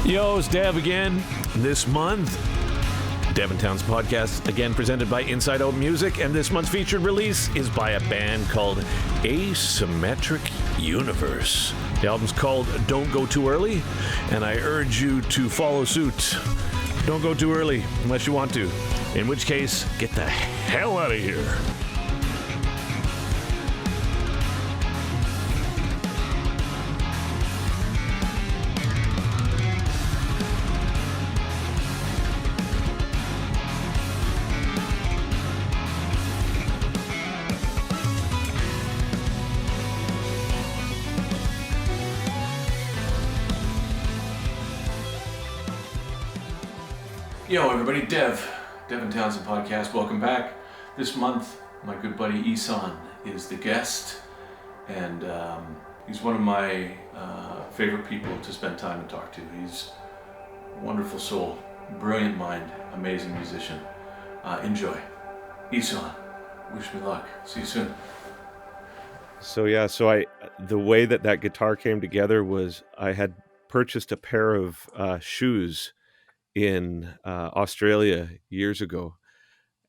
Yo, it's Dev again. This month, Devin Townsend podcast, again presented by InsideOutMusic, and this month's featured release is by a band called Asymmetric Universe. The album's called Don't Go Too Early, and I urge you to follow suit. Don't go too early unless you want to, in which case, get the hell out of here. Yo, everybody, Devin Townsend podcast. Welcome back. This month, my good buddy Ihsahn is the guest, and he's one of my favorite people to spend time and talk to. He's a wonderful soul, brilliant mind, amazing musician. Enjoy. Ihsahn, wish me luck. See you soon. So the way that guitar came together was I had purchased a pair of shoes in Australia years ago,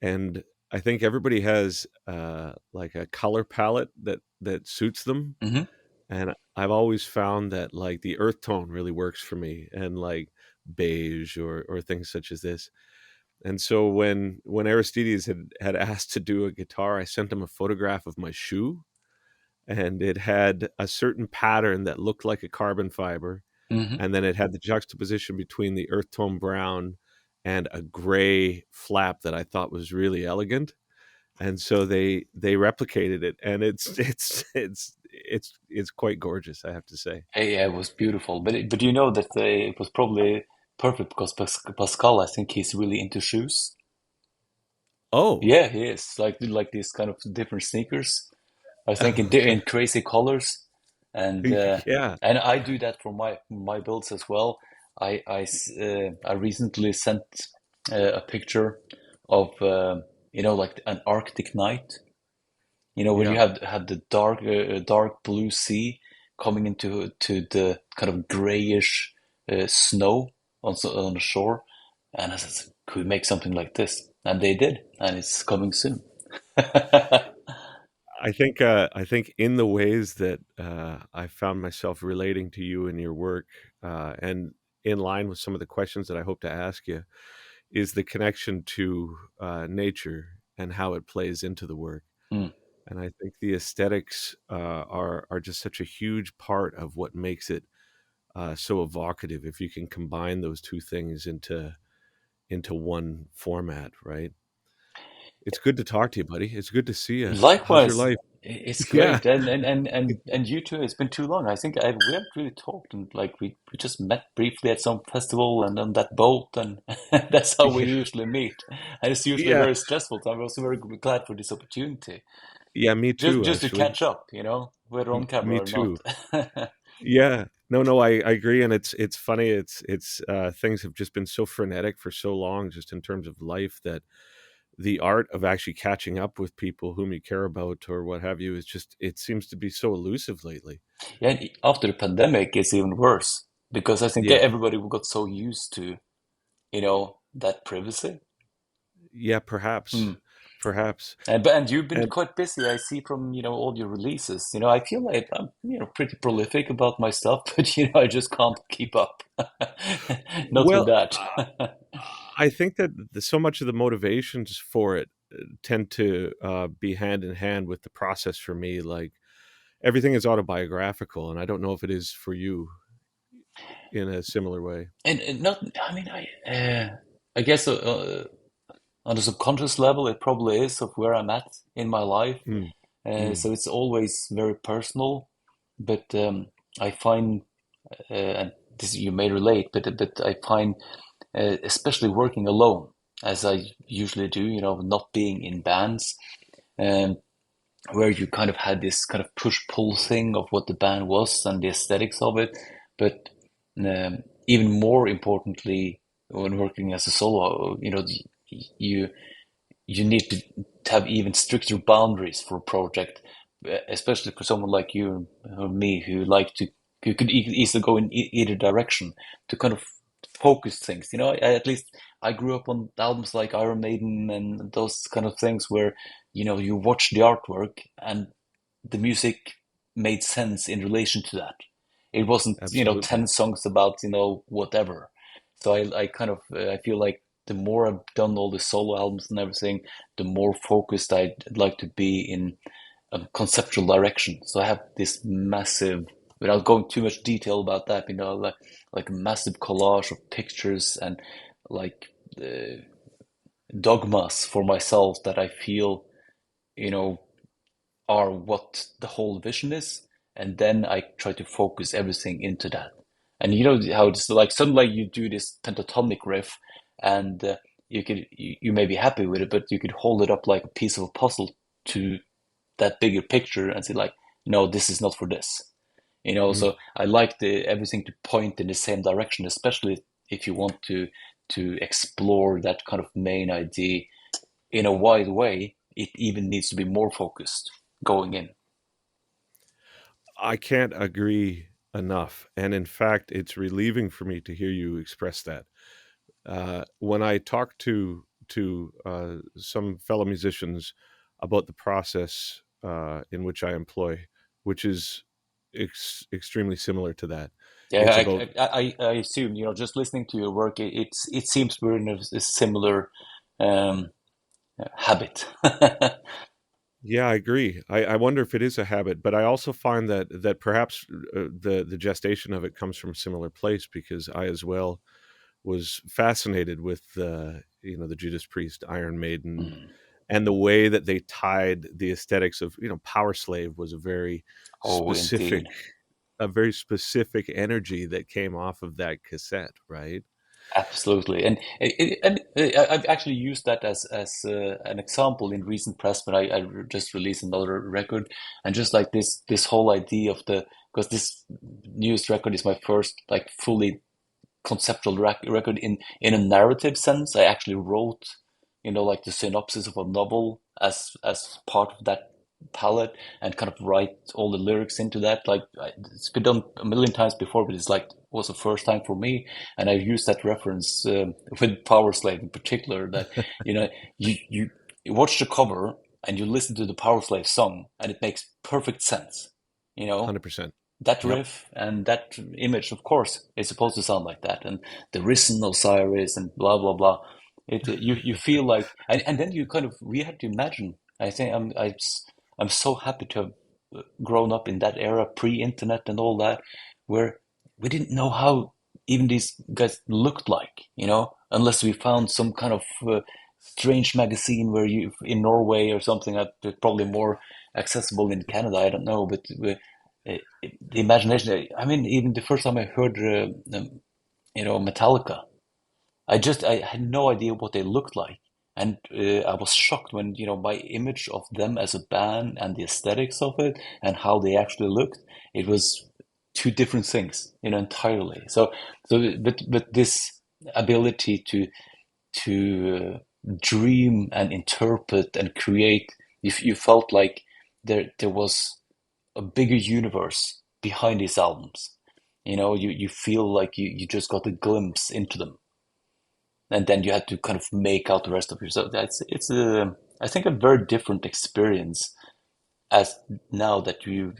and I think everybody has like a color palette that suits them. Mm-hmm. And I've always found that like the earth tone really works for me, and like beige or things such as this. And so when Aristides had asked to do a guitar, I sent him a photograph of my shoe, and it had a certain pattern that looked like a carbon fiber. Mm-hmm. And then it had the juxtaposition between the earth tone brown and a gray flap that I thought was really elegant. And so they replicated it, and it's quite gorgeous, I have to say. Yeah, it was beautiful. But you know that it was probably perfect because Pascal, I think he's really into shoes. Oh, Yeah, he is like these kind of different sneakers. I think in crazy colors, and yeah. and I do that for my builds as well. I recently sent a picture of like an Arctic night. When you had the dark blue sea coming into the kind of grayish snow on the shore, and I said, could we make something like this? And they did, and it's coming soon. I think in the ways that I found myself relating to you and your work, and in line with some of the questions that I hope to ask you, is the connection to nature and how it plays into the work. Mm. And I think the aesthetics are just such a huge part of what makes it so evocative. If you can combine those two things into one format, right? It's good to talk to you, buddy. It's good to see you. How's your Likewise, life? it's Yeah, great, and you too. It's been too long. I think we haven't really talked, and like we just met briefly at some festival and on that boat, and that's how we usually meet. And it's usually yeah, very stressful. So I'm also very glad for this opportunity, yeah. Me too, just to actually. catch up. Whether on Me camera or too. not. Yeah. No, I agree, and it's funny. It's things have just been so frenetic for so long, just in terms of life, that the art of actually catching up with people whom you care about or what have you is just, it seems to be so elusive lately. Yeah, and after the pandemic, it's even worse because I think Yeah. everybody got so used to, that privacy. Yeah, perhaps. Mm. Perhaps. And you've been And quite busy, I see from all your releases. I feel like I'm pretty prolific about my stuff, but I just can't keep up. Not with well, that. I think that so much of the motivations for it tend to be hand in hand with the process for me. Like everything is autobiographical, and I don't know if it is for you in a similar way. And not, I mean, I guess on a subconscious level, it probably is of where I'm at in my life. Mm, mm, So it's always very personal, but I find, and this you may relate, but I find, especially working alone, as I usually do, not being in bands, um, where you kind of had this kind of push-pull thing of what the band was and the aesthetics of it, but even more importantly, when working as a solo, you you need to have even stricter boundaries for a project, especially for someone like you or me who could easily go in either direction, to kind of focused things. At least I grew up on albums like Iron Maiden and those kind of things where, you watch the artwork and the music made sense in relation to that. It wasn't, Absolutely. 10 songs about, whatever. So I kind of, I feel like the more I've done all the solo albums and everything, the more focused I'd like to be in a conceptual direction. So I have this massive, without going too much detail about that, like a massive collage of pictures and like uh, dogmas for myself that I feel, you know, are what the whole vision is. And then I try to focus everything into that. And you know how it's like suddenly you do this pentatonic riff and you may be happy with it, but you could hold it up like a piece of a puzzle to that bigger picture and say like, no, this is not for this. Mm. So I like the everything to point in the same direction, especially if you want to explore that kind of main idea in a wide way. It even needs to be more focused going in. I can't agree enough. And in fact, it's relieving for me to hear you express that. When I talk to some fellow musicians about the process in which I employ, which is extremely similar to that. Yeah, It's about I assume, just listening to your work, it seems we're in a similar um, habit. yeah, I agree. I wonder if it is a habit, but I also find that perhaps the gestation of it comes from a similar place because I as well was fascinated with the Judas Priest, Iron Maiden, Mm. and the way that they tied the aesthetics of Power Slave was Oh, specific indeed. a very specific energy that came off of that cassette, right? Absolutely, and I've actually used that as an example in recent press when I just released another record, and just like this whole idea of the because this newest record is my first like fully conceptual record in a narrative sense. I actually wrote, like the synopsis of a novel as part of that palette and kind of write all the lyrics into that. Like it's been done a million times before, but it's like was the first time for me, and I've used that reference with Power Slave in particular. That you know you watch the cover and you listen to the Power Slave song, and it makes perfect sense. You know, 100%. that Yep. riff and that image, of course, is supposed to sound like that, and the risen Osiris and blah blah blah. You feel like, and then you kind of we have to imagine. I think I'm so happy to have grown up in that era, pre-internet and all that, where we didn't know how even these guys looked like, unless we found some kind of strange magazine where you in Norway or something that probably more accessible in Canada. I don't know, but the imagination. I mean, even the first time I heard, Metallica, I had no idea what they looked like, and I was shocked when my image of them as a band and the aesthetics of it and how they actually looked. It was two different things, entirely. But this ability to dream and interpret and create, you felt like there was a bigger universe behind these albums. You feel like you just got a glimpse into them, and then you had to kind of make out the rest of yourself. It's a I think a very different experience as now that you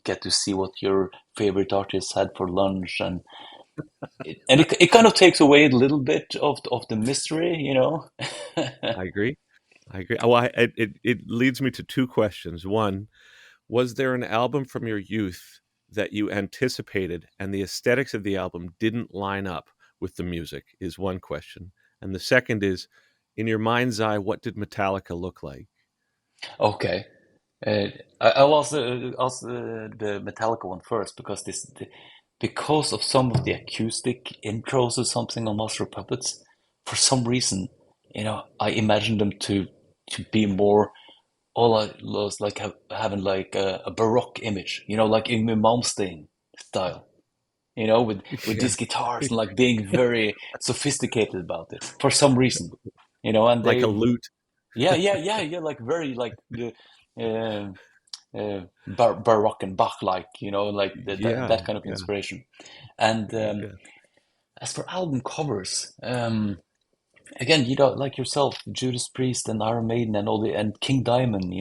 get to see what your favorite artists had for lunch, and it kind of takes away a little bit of the mystery. I agree. I agree. Well, it leads me to two questions. One, was there an album from your youth that you anticipated and the aesthetics of the album didn't line up with the music? Is one question. And the second is, in your mind's eye, what did Metallica look like? Okay. Uh, I'll ask the Metallica one first because because of some of the acoustic intros or something on Master of Puppets, for some reason, I imagined them to be more all I was like having like a Baroque image, like in Malmsteen style, with Yeah. these guitars and like being very sophisticated about it for some reason, and Like a they, lute. yeah, yeah, yeah, yeah, like very like the. Baroque and Bach like, like that Yeah. kind of Yeah. inspiration. And Yeah. As for album covers, again, like yourself, Judas Priest and Iron Maiden and and King Diamond,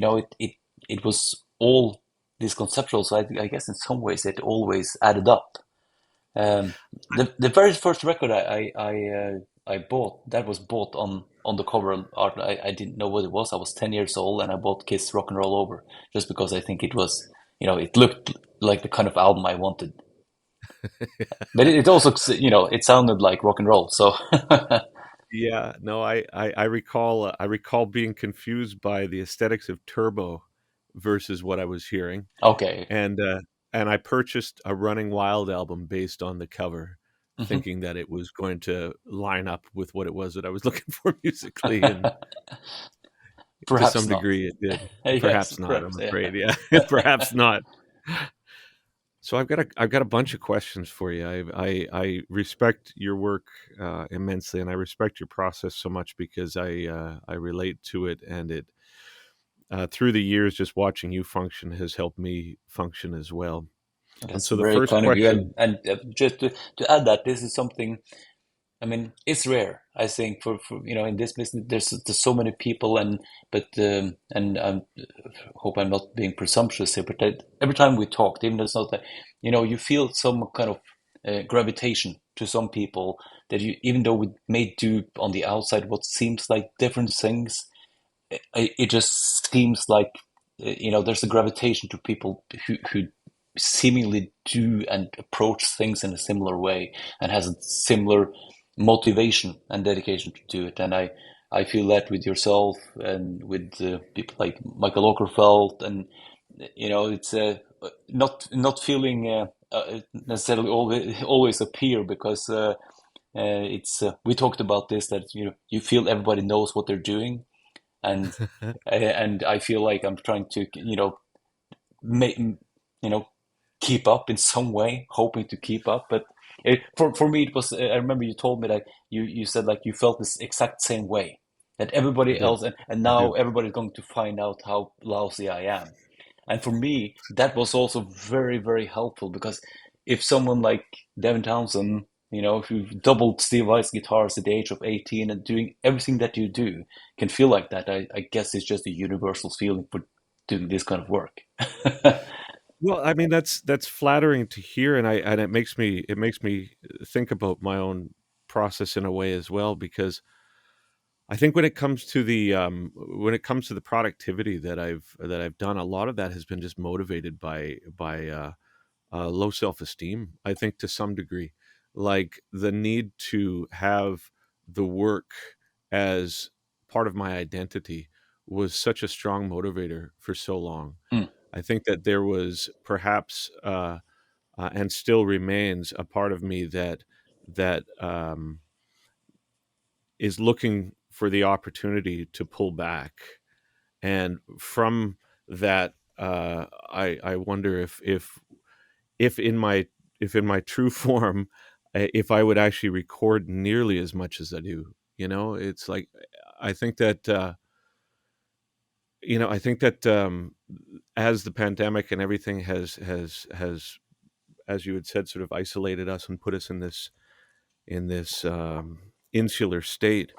it was all these conceptual. So I guess in some ways it always added up. The very first record I bought, that was bought on the cover art. I didn't know what it was. I was 10 years old and I bought Kiss Rock and Roll Over just because I think it was, it looked like the kind of album I wanted. But it also, it sounded like rock and roll. So Yeah, no, I recall being confused by the aesthetics of Turbo versus what I was hearing, okay. and I purchased a Running Wild album based on the cover, Mhm. thinking that it was going to line up with what it was that I was looking for musically, and to Perhaps some not. degree it did. Yes, Perhaps not, I'm perhaps, yeah. afraid. Yeah, perhaps not. So I've got a bunch of questions for you. I respect your work immensely, and I respect your process so much because I relate to it, and it through the years just watching you function has helped me function as well. And That's so the very first kind of you. question, And just to add that, this is something, I mean, it's rare, I think, for in this business, there's so many people, and I hope I'm not being presumptuous here, but every time we talk, even though it's not that, you feel some kind of gravitation to some people that even though we may do on the outside what seems like different things, it just seems like there's a gravitation to people who seemingly do and approach things in a similar way and has a similar motivation and dedication to do it. And I feel that with yourself and with people like Michael Okerfeldt, and it's not feeling necessarily always a peer, because it's we talked about this, that you feel everybody knows what they're doing, and and I feel like I'm trying to make keep up in some way, hoping to keep up. But for me, it was. I remember you told me that you said like you felt this exact same way, that I everybody did, else, and I now do. everybody's going to find out how lousy I am. And for me, that was also very, very helpful, because if someone like Devin Townsend, who doubled Steve Vai's guitars at the age of 18 and doing everything that you do, can feel like that, I guess it's just a universal feeling for doing this kind of work. Well, I mean that's flattering to hear, and it makes me think about my own process in a way as well, because I think when it comes to the productivity that I've done, a lot of that has been just motivated by low self esteem. I think to some degree, like the need to have the work as part of my identity was such a strong motivator for so long. Mm. I think that there was perhaps and still remains a part of me that is looking for the opportunity to pull back, and from that, I wonder if in my if in my true form, if I would actually record nearly as much as I do. It's like I think that as the pandemic and everything has, as you had said, sort of isolated us and put us in this insular state,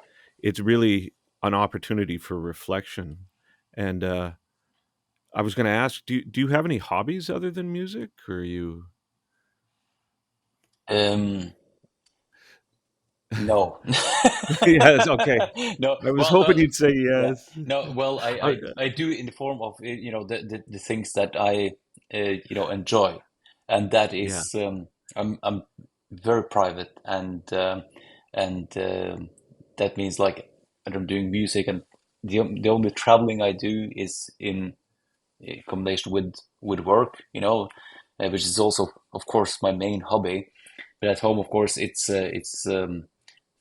it's really an opportunity for reflection. And I was going to ask, do you have any hobbies other than music, or are you? Um, no. Yes, okay. No, I was well, hoping you'd say yeah, yes. no, well, Uh, I do in the form of the things that I enjoy, and that yeah, is I'm very private, and that means like I'm doing music, and the only traveling I do is in combination with work, which is also, of course, my main hobby. But at home, of course, it's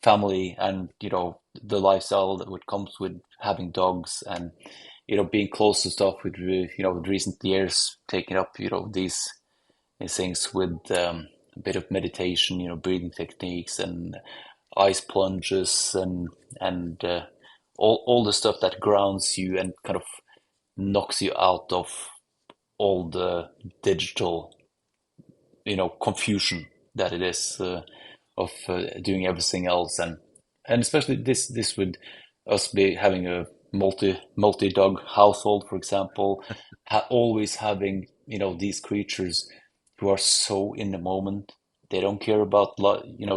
family, and the lifestyle that would comes with having dogs, and being close to stuff with with recent years taking up these things with a bit of meditation, breathing techniques and ice plunges, and all the stuff that grounds you and kind of knocks you out of all the digital confusion that it is. of doing everything else, and especially this would us be having a multi dog household, for example, always having these creatures who are so in the moment. They don't care about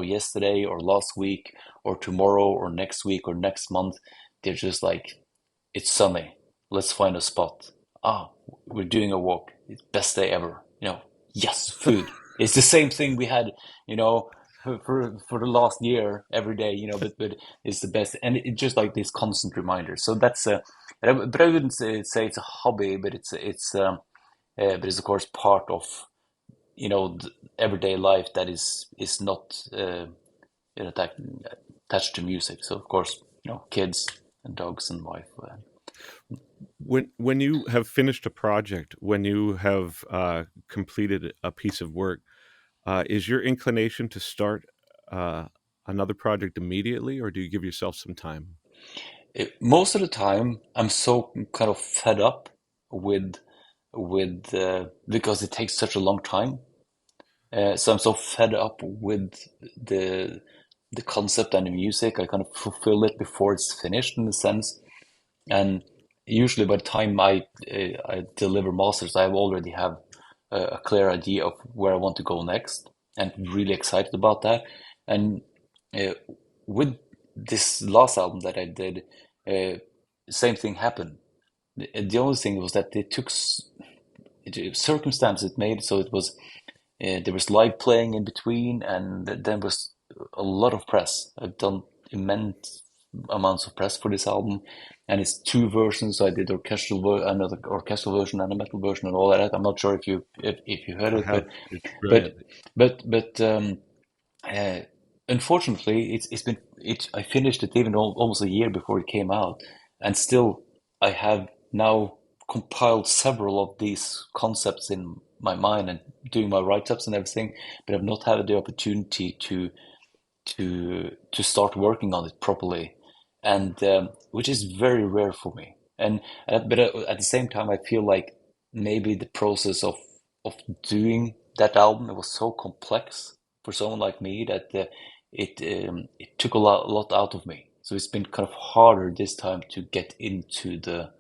yesterday or last week or tomorrow or next week or next month. They're just like, it's sunny. Let's find a spot. Ah, we're doing a walk. It's best day ever. Yes, food. It's the same thing we had, for the last year every day. But it's the best, and it's just like this constant reminder. So that's but I wouldn't say it's a hobby, but it's of course part of the everyday life that is not attached to music. So of course, kids and dogs and wife. When you have finished a project, when you have completed a piece of work, is your inclination to start another project immediately, or do you give yourself some time? Most of the time, I'm so kind of fed up with because it takes such a long time. So I'm so fed up with the the concept and the music. I kind of fulfill it before it's finished in a sense. And usually by the time I deliver masters, I already have a clear idea of where I want to go next, and really excited about that. And uh, with this last album that I did, same thing happened. The only thing was that it took circumstances made so it was there was live playing in between, and there was a lot of press. I've done immense amounts of press for this album, and it's two versions. I did another orchestral version and a metal version and all that. I'm not sure if you heard I it, have. It's but brilliant. but uh, unfortunately, I finished it even almost a year before it came out, and still I have now compiled several of these concepts in my mind and doing my write-ups and everything, but I've not had the opportunity to start working on it properly, and which is very rare for me. And but at the same time, I feel like maybe the process of doing that album, it was so complex for someone like me that it took a lot out of me. So it's been kind of harder this time to get into the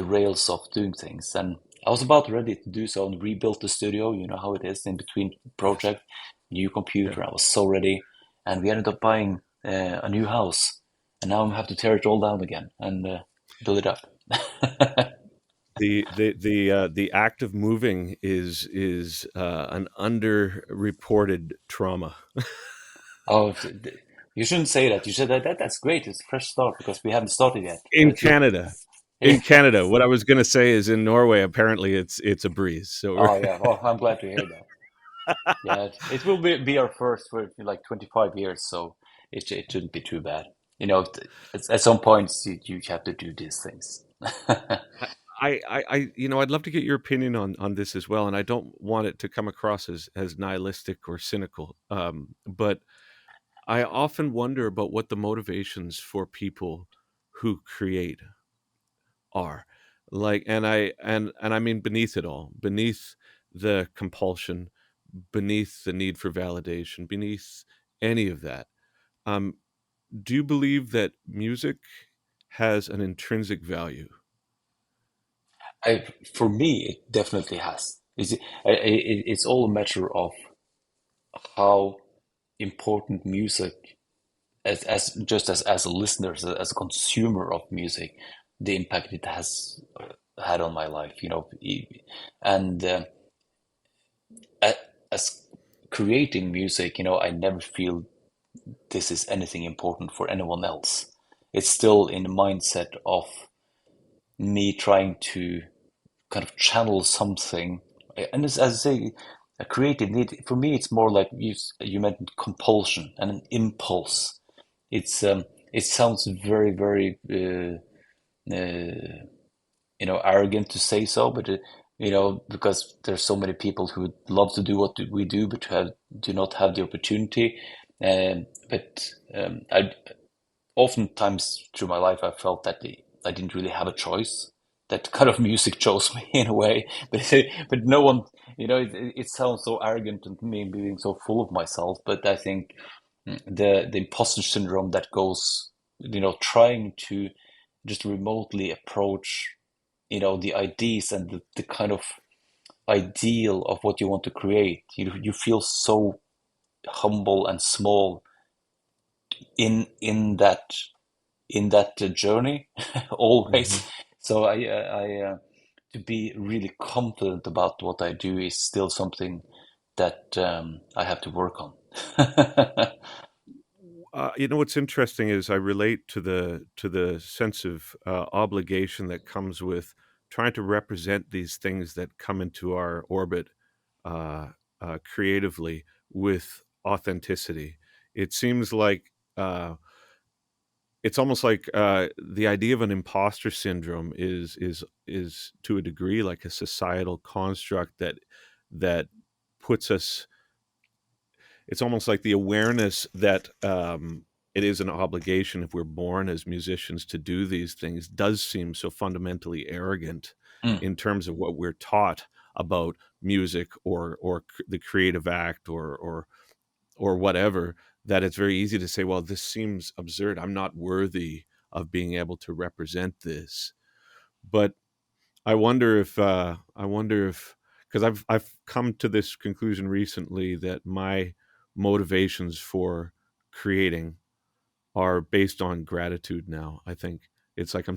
rails of doing things. And I was about ready to do so and rebuild the studio. You know how it is in between project, new Yeah. computer. I was so ready, and we ended up buying a new house, and now I have to tear it all down again and build it up. The act of moving is an underreported trauma. Oh, you shouldn't say that. You said that's great. It's a fresh start because we haven't started yet. In But Canada. In Canada, what I was going to say is in Norway, apparently it's a breeze. So oh yeah. Oh, I'm glad to hear that. Yeah, it will be our first for like 25 years, so it shouldn't be too bad. At some points you have to do these things. I'd love to get your opinion on this as well, and I don't want it to come across as nihilistic or cynical. But I often wonder about what the motivations for people who create are like, and I mean beneath it all, beneath the compulsion, beneath the need for validation, beneath any of that. Um, do you believe that music has an intrinsic value? For me, it definitely has. It's all a matter of how important music, as just as a listener, as a consumer of music, the impact it has had on my life. And as creating music, I never feel this is anything important for anyone else. It's still in the mindset of me trying to kind of channel something. And as I say, a creative need, for me, it's more like you mentioned compulsion and an impulse. It sounds very, very, arrogant to say so, but because there's so many people who would love to do what we do, but do not have the opportunity. But I oftentimes through my life, I felt that I didn't really have a choice. That kind of music chose me in a way, but no one. it sounds so arrogant and me being so full of myself, but I think the imposter syndrome that goes, trying to just remotely approach, the ideas and the kind of ideal of what you want to create. You feel so humble and small in that journey always. So I to be really confident about what I do is still something that I have to work on. What's interesting is I relate to the sense of obligation that comes with trying to represent these things that come into our orbit creatively with authenticity. It seems like it's almost like the idea of an imposter syndrome is to a degree like a societal construct that puts us. It's almost like the awareness that it is an obligation if we're born as musicians to do these things does seem so fundamentally arrogant Mm. in terms of what we're taught about music or the creative act or whatever, that it's very easy to say, well, this seems absurd. I'm not worthy of being able to represent this. But I wonder if because I've come to this conclusion recently that my motivations for creating are based on gratitude now. I think it's like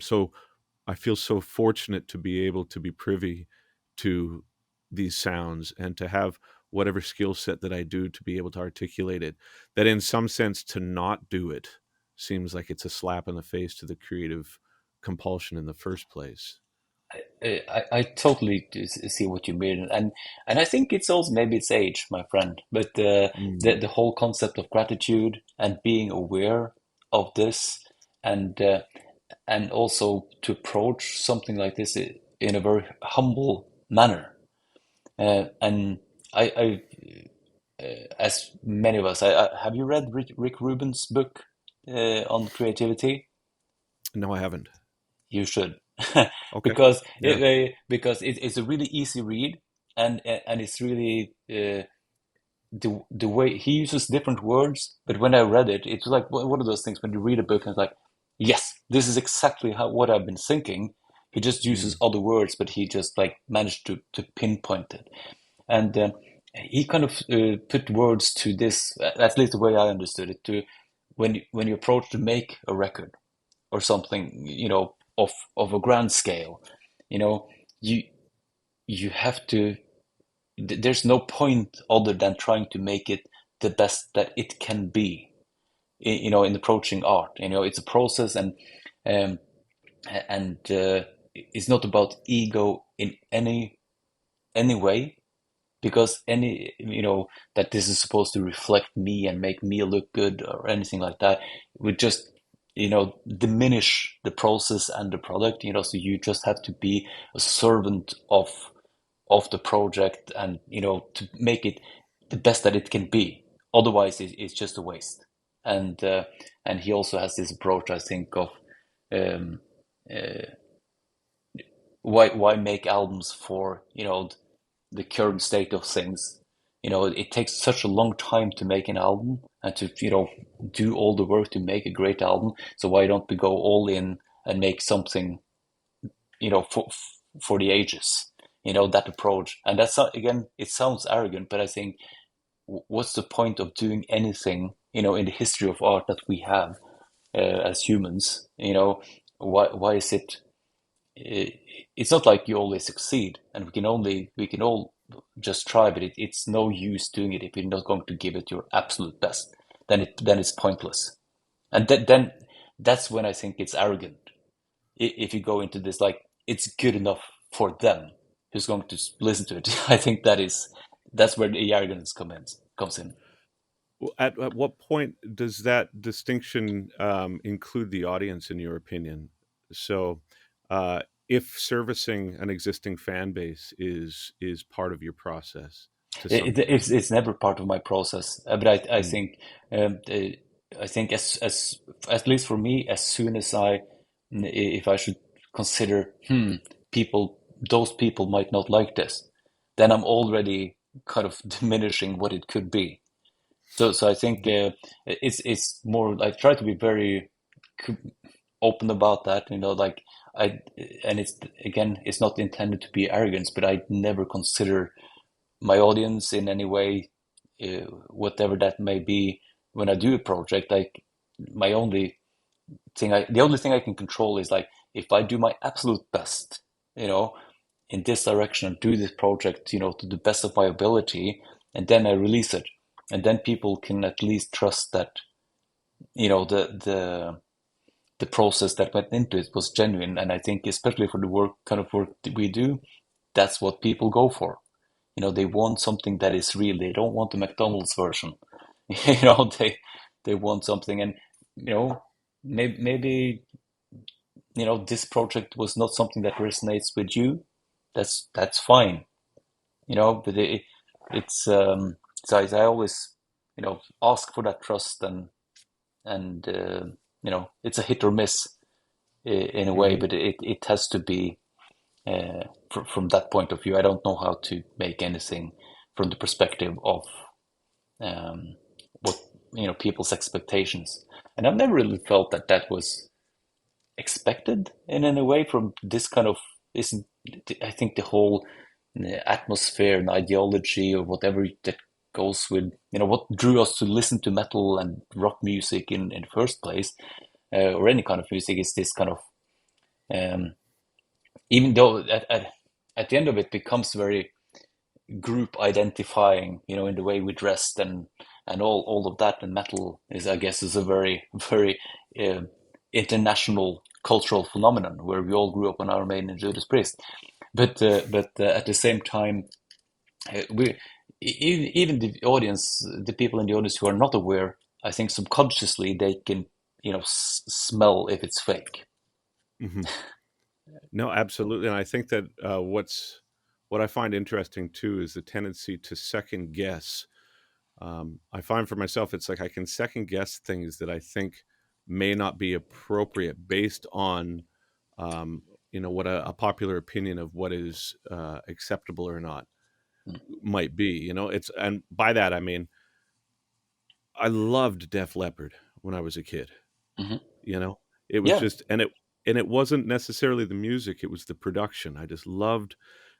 I feel so fortunate to be able to be privy to these sounds and to have whatever skill set that I do to be able to articulate it, that in some sense to not do it seems like it's a slap in the face to the creative compulsion in the first place. I totally see what you mean, and I think it's also maybe it's age, my friend, but the Mm. whole concept of gratitude and being aware of this, and also to approach something like this in a very humble manner. And as many of us, have you read Rick Rubin's book on creativity? No, I haven't. You should, Okay. because Yeah. it's a really easy read, and it's really the way he uses different words. But when I read it, it's like one of those things when you read a book and it's like, yes, this is exactly what I've been thinking. He just uses Mm. other words, but he just like managed to pinpoint it. And he kind of put words to this, at least the way I understood it, to when you approach to make a record or something, of a grand scale, you know, you you have to. There's no point other than trying to make it the best that it can be. In approaching art, it's a process, um, and it's not about ego in any way, because that this is supposed to reflect me and make me look good or anything like that would just diminish the process and the product. So you just have to be a servant of the project, and to make it the best that it can be. Otherwise it's just a waste. And he also has this approach, I think, of um, uh, why make albums for the current state of things. It takes such a long time to make an album and to, do all the work to make a great album. So why don't we go all in and make something, for the ages? That approach. And that's again, it sounds arrogant, but I think what's the point of doing anything, in the history of art that we have as humans? Why is it? It's not like you always succeed, and we can all just try, but it's no use doing it if you're not going to give it your absolute best. Then it's pointless, and then that's when I think it's arrogant. If you go into this like it's good enough for them, who's going to listen to it? I think that's where the arrogance comes in. Well, at what point does that distinction include the audience, in your opinion? So, if servicing an existing fan base is part of your process to some degree. It's never part of my process, but I Mm. think I think as at least for me, as soon as if I should consider, people, those people might not like this. then I'm already kind of diminishing what it could be. So I think it's more. I try to be very open about that. Like I and it's again, it's not intended to be arrogance, but I never consider my audience in any way, whatever that may be. When I do a project, like my only the only thing I can control is like if I do my absolute best, you know, in this direction and do this project, to the best of my ability, and then I release it, and then people can at least trust that, the process that went into it was genuine. And I think especially for the kind of work that we do, that's what people go for. They want something that is real. They don't want the McDonald's version. They want something. And maybe this project was not something that resonates with you. That's fine. But it's so I always ask for that trust, and it's a hit or miss in a way, Hmm. but it has to be from that point of view. I don't know how to make anything from the perspective of um, what people's expectations, and I've never really felt that that was expected in any way from this kind of isn't. I think the whole atmosphere and ideology or whatever that goes with what drew us to listen to metal and rock music in the first place, or any kind of music, is this kind of um, even though at the end of it becomes very group identifying, in the way we dressed and all of that. And metal is, I guess, is a very very uh, international cultural phenomenon where we all grew up on Iron Maiden and Judas Priest. But at the same time, we even the audience, the people in the audience who are not aware, I think subconsciously they can smell if it's fake. Hmm. No, absolutely. And I think that what I find interesting too is the tendency to second guess. I find for myself, it's like I can second guess things that I think may not be appropriate based on, um, what a popular opinion of what is acceptable or not might be. And by that I mean I loved Def Leppard when I was a kid. Hmm. You know, it was Yeah. just, and it wasn't necessarily the music; it was the production. I just loved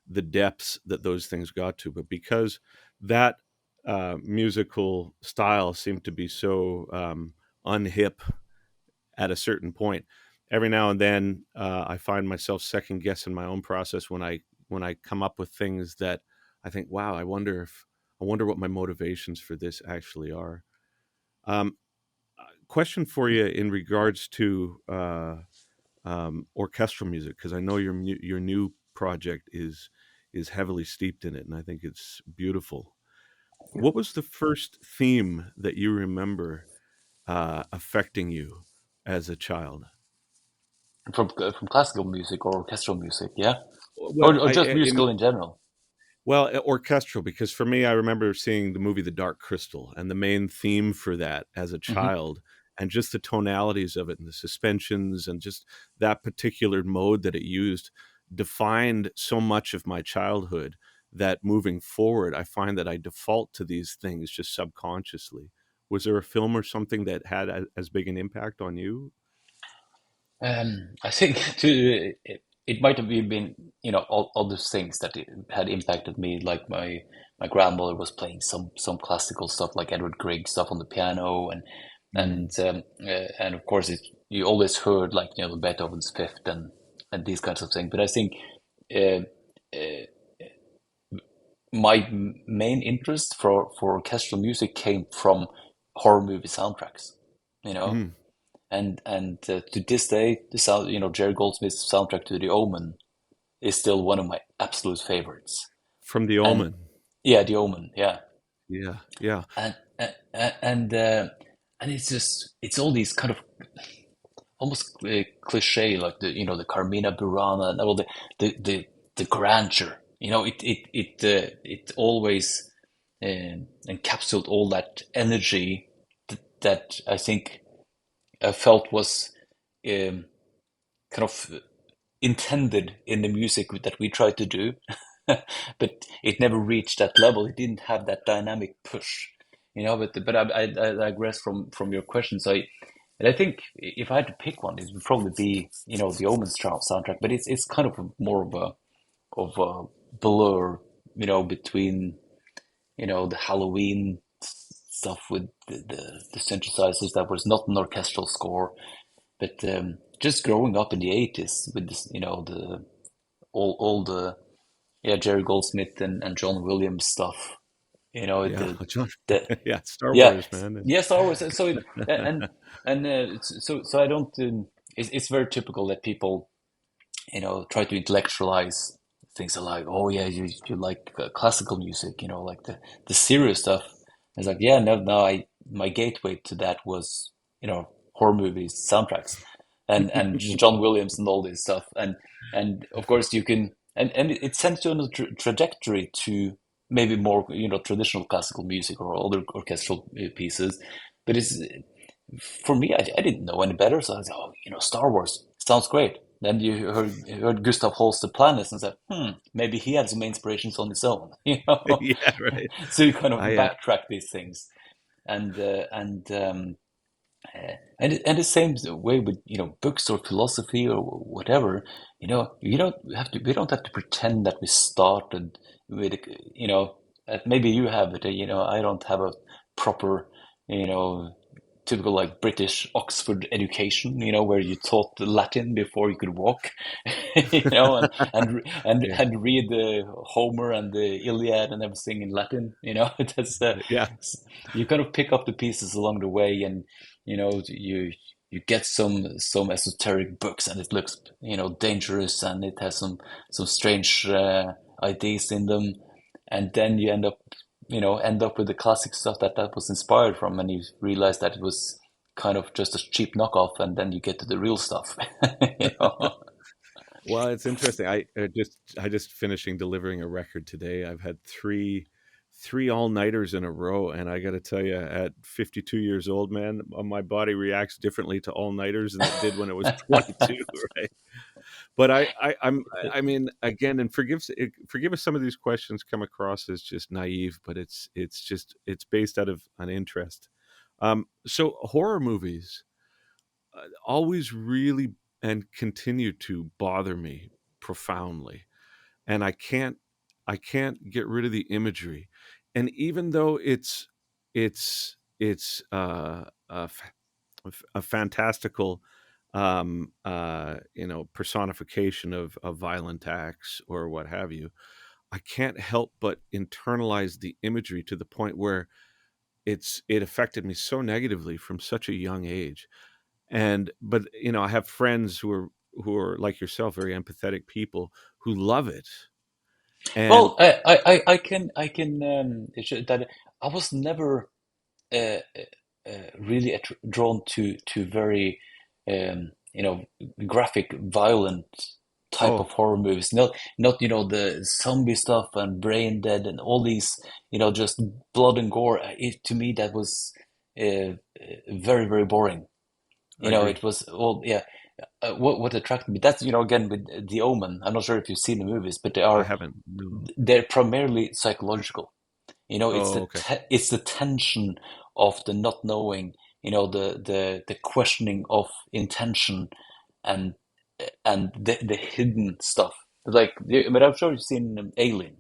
the depths that those things got to. But because that musical style seemed to be so unhip at a certain point, every now and then I find myself second guessing my own process when I come up with things that I think, wow, I wonder what my motivations for this actually are. Um, Question for you in regards to orchestral music, because I know your new project is heavily steeped in it, and I think it's beautiful. What was the first theme that you remember affecting you as a child? From classical music or orchestral music, yeah, Well, or just musical in general. orchestral, because for me, I remember seeing the movie The Dark Crystal, and the main theme for that as a Hmm. child, and just the tonalities of it, and the suspensions, and just that particular mode that it used, defined so much of my childhood that moving forward, I find that I default to these things just subconsciously. Was there a film or something that had as big an impact on you? I think it might have been all other things that had impacted me. Like my grandmother was playing some classical stuff, like Edward Grieg stuff on the piano, Mm. and of course you always heard like the Beethoven's Fifth and these kinds of things. But I think uh, uh, my main interest for orchestral music came from horror movie soundtracks. You know, Mm. and to this day, the sound, Jerry Goldsmith's soundtrack to The Omen is still one of my absolute favorites. From The And Omen. yeah, The Omen, yeah, Yeah, yeah. and and it's all these kind of almost cliche, like the Carmina Burana and all the grandeur. It always encapsulated all that energy that I think I felt was kind of intended in the music that we try to do. but it never reached that level. It didn't have that dynamic push, you know. But I digress from your question. So and I think if I had to pick one, it would probably be, you know, the Omen soundtrack. But it's kind of more of a blur, you know, between, you know, the Halloween stuff with the synthesizers that was not an orchestral score, but just growing up in the 80s with this, you know, the all the yeah, Jerry Goldsmith and John Williams stuff, you know, Yeah, John. the Yeah, Star yeah, Wars, man. yes, always. So so I don't. It's very typical that people, you know, try to intellectualize things like, oh yeah, you like classical music, you know, like the serious stuff. It's like, yeah, no, I my gateway to that was, you know, horror movies soundtracks, and John Williams and all this stuff, and of course you can, and it sends you on a trajectory to maybe more, you know, traditional classical music or other orchestral pieces, but it's for me, I didn't know any better, so I was like, oh, you know, Star Wars sounds great. Then you heard Gustav Holst the Planets and said, maybe he had some inspirations on his own, you know. Yeah, right. So you kind of I backtrack these things, and and the same way with, you know, books or philosophy or whatever, you know, we don't have to pretend that we started with, you know, maybe you have it, you know, I don't have a proper, you know, typical like British Oxford education, you know, where you taught Latin before you could walk, you know, yeah, and read the Homer and the Iliad and everything in Latin, you know. That's yeah. you kind of pick up the pieces along the way, and you know, you get some esoteric books, and it looks, you know, dangerous, and it has some strange ideas in them, and then you end up with the classic stuff that was inspired from, and you realize that it was kind of just a cheap knockoff, and then you get to the real stuff. You know? Well, it's interesting. I just finishing delivering a record today. I've had three all-nighters in a row, and I got to tell you, at 52 years old, man, my body reacts differently to all-nighters than it did when it was 22, right? But I mean, again, and forgive us, some of these questions come across as just naive, but it's based out of an interest. So horror movies always really and continue to bother me profoundly, and I can't get rid of the imagery. And even though it's a fantastical you know, personification of violent acts or what have you, I can't help but internalize the imagery to the point where it affected me so negatively from such a young age. And but you know, I have friends who are like yourself, very empathetic people who love it. And Well, I can that I was never uh, really drawn to very you know, graphic, violent type oh, of horror movies. Not, you know, the zombie stuff and Brain Dead and all these, you know, just blood and gore. To me, that was very, very boring. I You know, agree. it was all, yeah. What attracted me, that's, you know, again with The Omen. I'm not sure if you've seen the movies, but I haven't. No. they're primarily psychological. You know, Oh, okay. it's the tension of the not knowing, you know, the questioning of intention, and the hidden stuff. Like, but I'm sure you've seen Alien,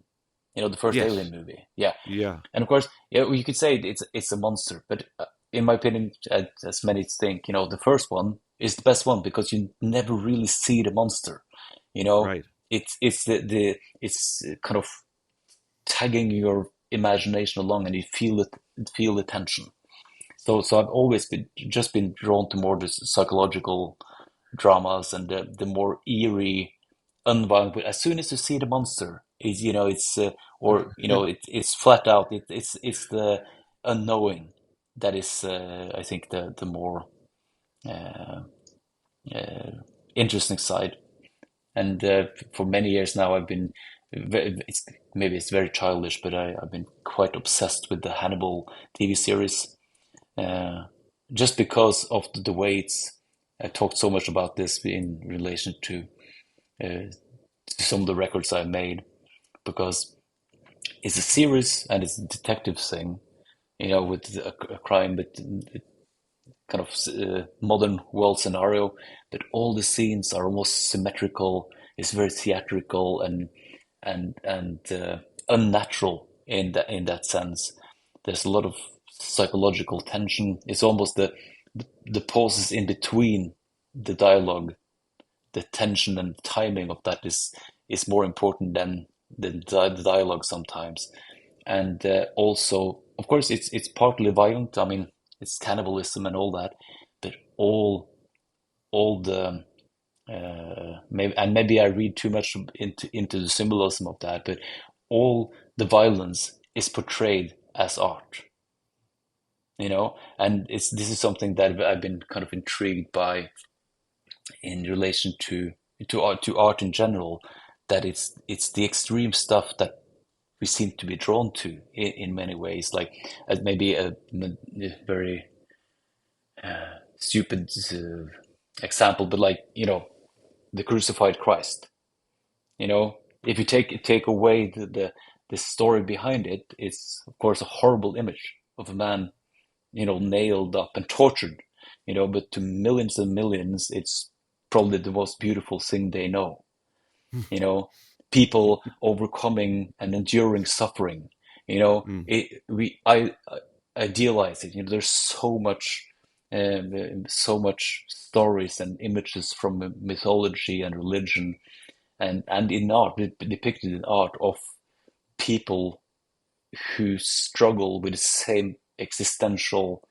you know, the first Alien Yes. movie. Yeah, Yeah. and of course, yeah, you could say it's a monster, but in my opinion, as many think, you know, the first one is the best one because you never really see the monster. You know, Right. it's it's kind of tagging your imagination along, and you feel the tension. So I've always been drawn to more the psychological dramas and the more eerie, unviolent. But as soon as you see the monster, is, you know, it's or you know, it's flat out. It's the unknowing that is, I think, the more uh, uh, interesting side. And for many years now, I've been, it's, maybe it's very childish, but I've been quite obsessed with the Hannibal TV series, uh, just because of the way it's. I talked so much about this in relation to some of the records I've made, because it's a series and it's a detective thing, with a crime, but kind of modern world scenario. But all the scenes are almost symmetrical. It's very theatrical and unnatural in that sense. There's a lot of psychological tension. It's almost the pauses in between the dialogue, the tension and the timing of that is more important than the dialogue sometimes. And also, of course, it's partly violent. I mean, it's cannibalism and all that, but all the maybe I read too much into the symbolism of that, but all the violence is portrayed as art, and this is something that I've been kind of intrigued by in relation to art in general, that it's the extreme stuff that we seem to be drawn to in many ways, like maybe a very stupid example, but like the crucified Christ. You know, if you take away the story behind it, it's of course a horrible image of a man, nailed up and tortured. But to millions and millions, it's probably the most beautiful thing they know. You know, people overcoming and enduring suffering. Mm. I idealize it. There's so much stories and images from mythology and religion and in art, depicted in art, of people who struggle with the same existential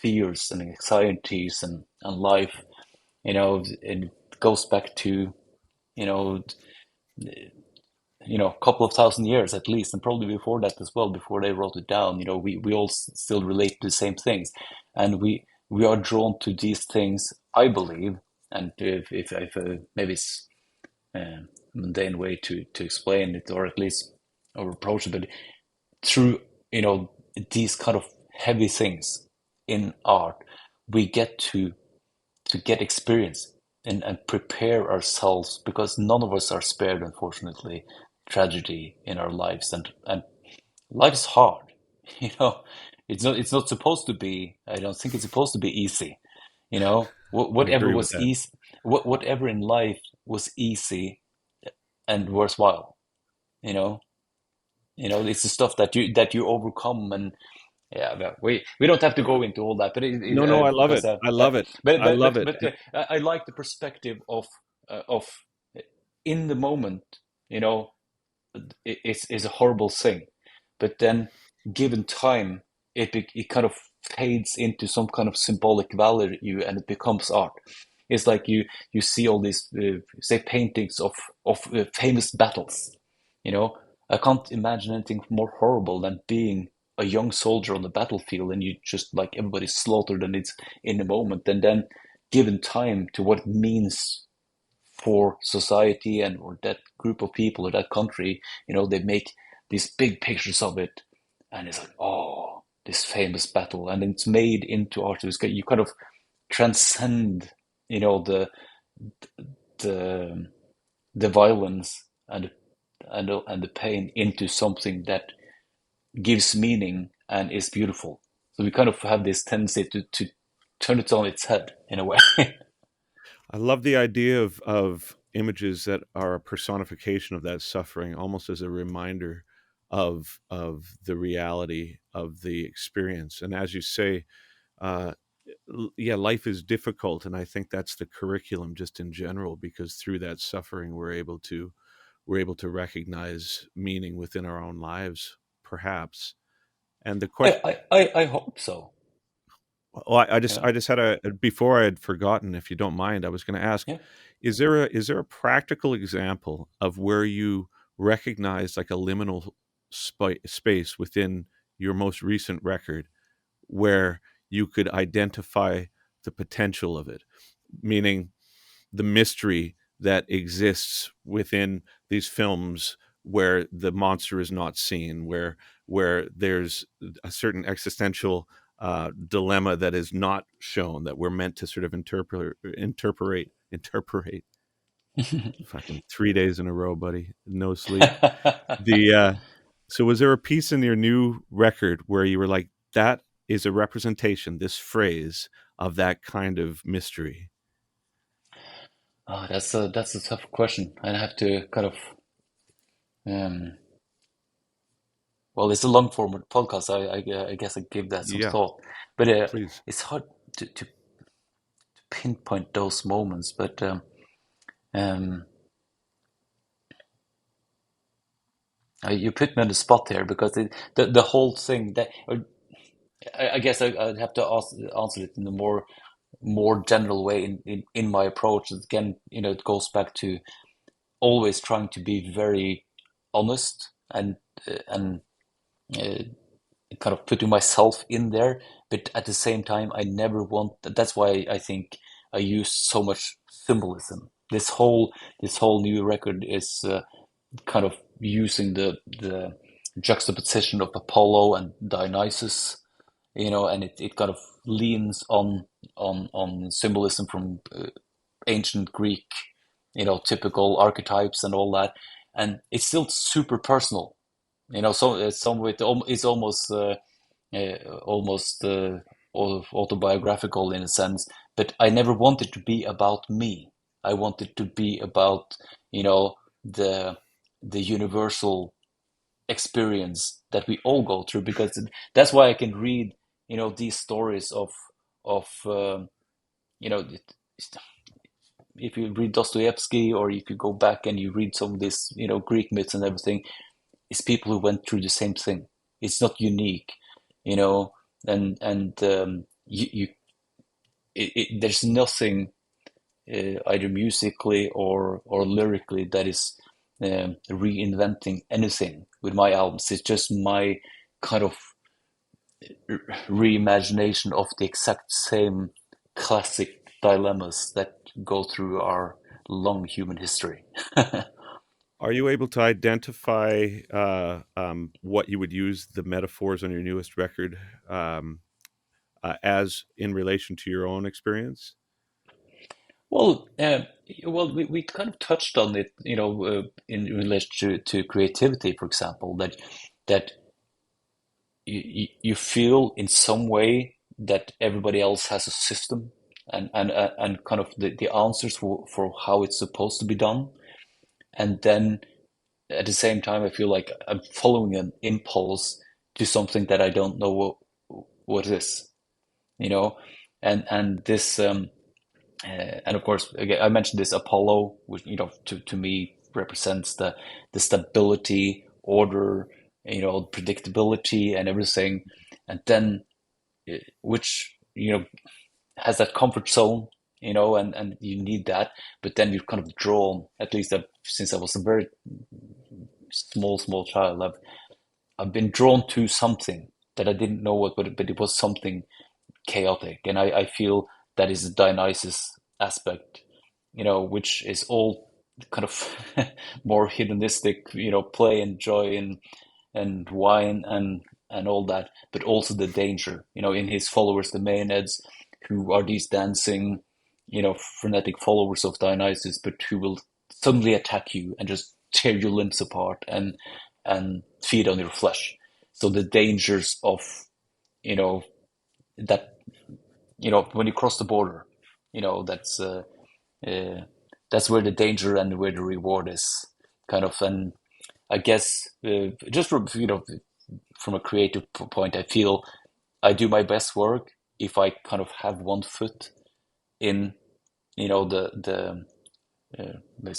fears and anxieties and life, and it goes back to, you know, a couple of thousand years at least, and probably before that as well, before they wrote it down. We all still relate to the same things, and we are drawn to these things, I believe. And if maybe it's a mundane way to explain it, or at least or approach it, but through these kind of heavy things in art, we get to get experience and prepare ourselves, because none of us are spared, unfortunately, tragedy in our lives, and life is hard. you know it's not supposed to be. I don't think it's supposed to be easy. I Whatever agree with was that. easy, whatever in life was easy and worthwhile. you know it's the stuff that you overcome. And yeah, but we don't have to go into all that, but No, no, I love because it. I love it. but I but love but, it. but I like the perspective of in the moment. You know, it's a horrible thing, but then given time, it kind of fades into some kind of symbolic value, and it becomes art. It's like you see all these say paintings of famous battles. You know, I can't imagine anything more horrible than being a young soldier on the battlefield, and you just like everybody's slaughtered, and it's in the moment. And then given time to what it means for society and or that group of people or that country, they make these big pictures of it, and it's like, oh, this famous battle, and it's made into art. You kind of transcend, the the violence and the pain into something that gives meaning and is beautiful. So we kind of have this tendency to turn it on its head in a way. I love the idea of images that are a personification of that suffering, almost as a reminder of the reality of the experience. And as you say, uh, yeah, life is difficult, and I think that's the curriculum just in general, because through that suffering, we're able to recognize meaning within our own lives, perhaps. And the question, I hope so. well, I just Yeah, I just had before I had forgotten, if you don't mind, I was going to ask, yeah. is there a practical example of where you recognize like a liminal space within your most recent record where you could identify the potential of it, meaning the mystery that exists within these films where the monster is not seen, where there's a certain existential dilemma that is not shown, that we're meant to sort of interpret. Fucking 3 days in a row, buddy. No sleep. The So was there a piece in your new record where you were like, that is a representation, this phrase, of that kind of mystery? Oh, that's a tough question. I have to kind of um, well, it's a long form podcast. I guess I give that some Yeah, thought, but please. it's hard to pinpoint those moments. But um, you put me on the spot here because the whole thing that I guess I'd have to answer it in a more general way in my approach. Again, it goes back to always trying to be very honest and uh, kind of putting myself in there, but at the same time, I never want. That's why I think I use so much symbolism. This whole new record is kind of using the juxtaposition of Apollo and Dionysus, and it kind of leans on symbolism from ancient Greek, typical archetypes and all that, and it's still super personal. So some way it's almost autobiographical in a sense, but I never wanted to be about me. I wanted to be about, the the universal experience that we all go through, because that's why I can read, these stories of you know, if you read Dostoevsky, or if you go back and you read some of this, Greek myths and everything, it's people who went through the same thing. It's not unique, you know, and there's nothing either musically or lyrically that is reinventing anything with my albums. It's just my kind of reimagination of the exact same classic dilemmas that go through our long human history. Are you able to identify what you would use the metaphors on your newest record as in relation to your own experience? Well, we kind of touched on it, in relation to creativity, for example, that you feel in some way that everybody else has a system and kind of the answers for how it's supposed to be done. And then at the same time, I feel like I'm following an impulse to something that I don't know what it is, you know, and this and of course, again, I mentioned this Apollo, which to me represents the stability, order, predictability, and everything, and then which has that comfort zone, and you need that, but then you're kind of drawn. At least since I was a very small child, I've been drawn to something that I didn't know what, but it was something chaotic, and I feel that is a Dionysus aspect, which is all kind of more hedonistic, play and joy and wine and all that, but also the danger, in his followers, the Maenads, who are these dancing, frenetic followers of Dionysus, but who will suddenly attack you and just tear your limbs apart and feed on your flesh. So the dangers of, you know, that when you cross the border, you know that's uh, uh, that's where the danger and where the reward is, kind of. And I guess just from from a creative point, I feel I do my best work if I kind of have one foot in the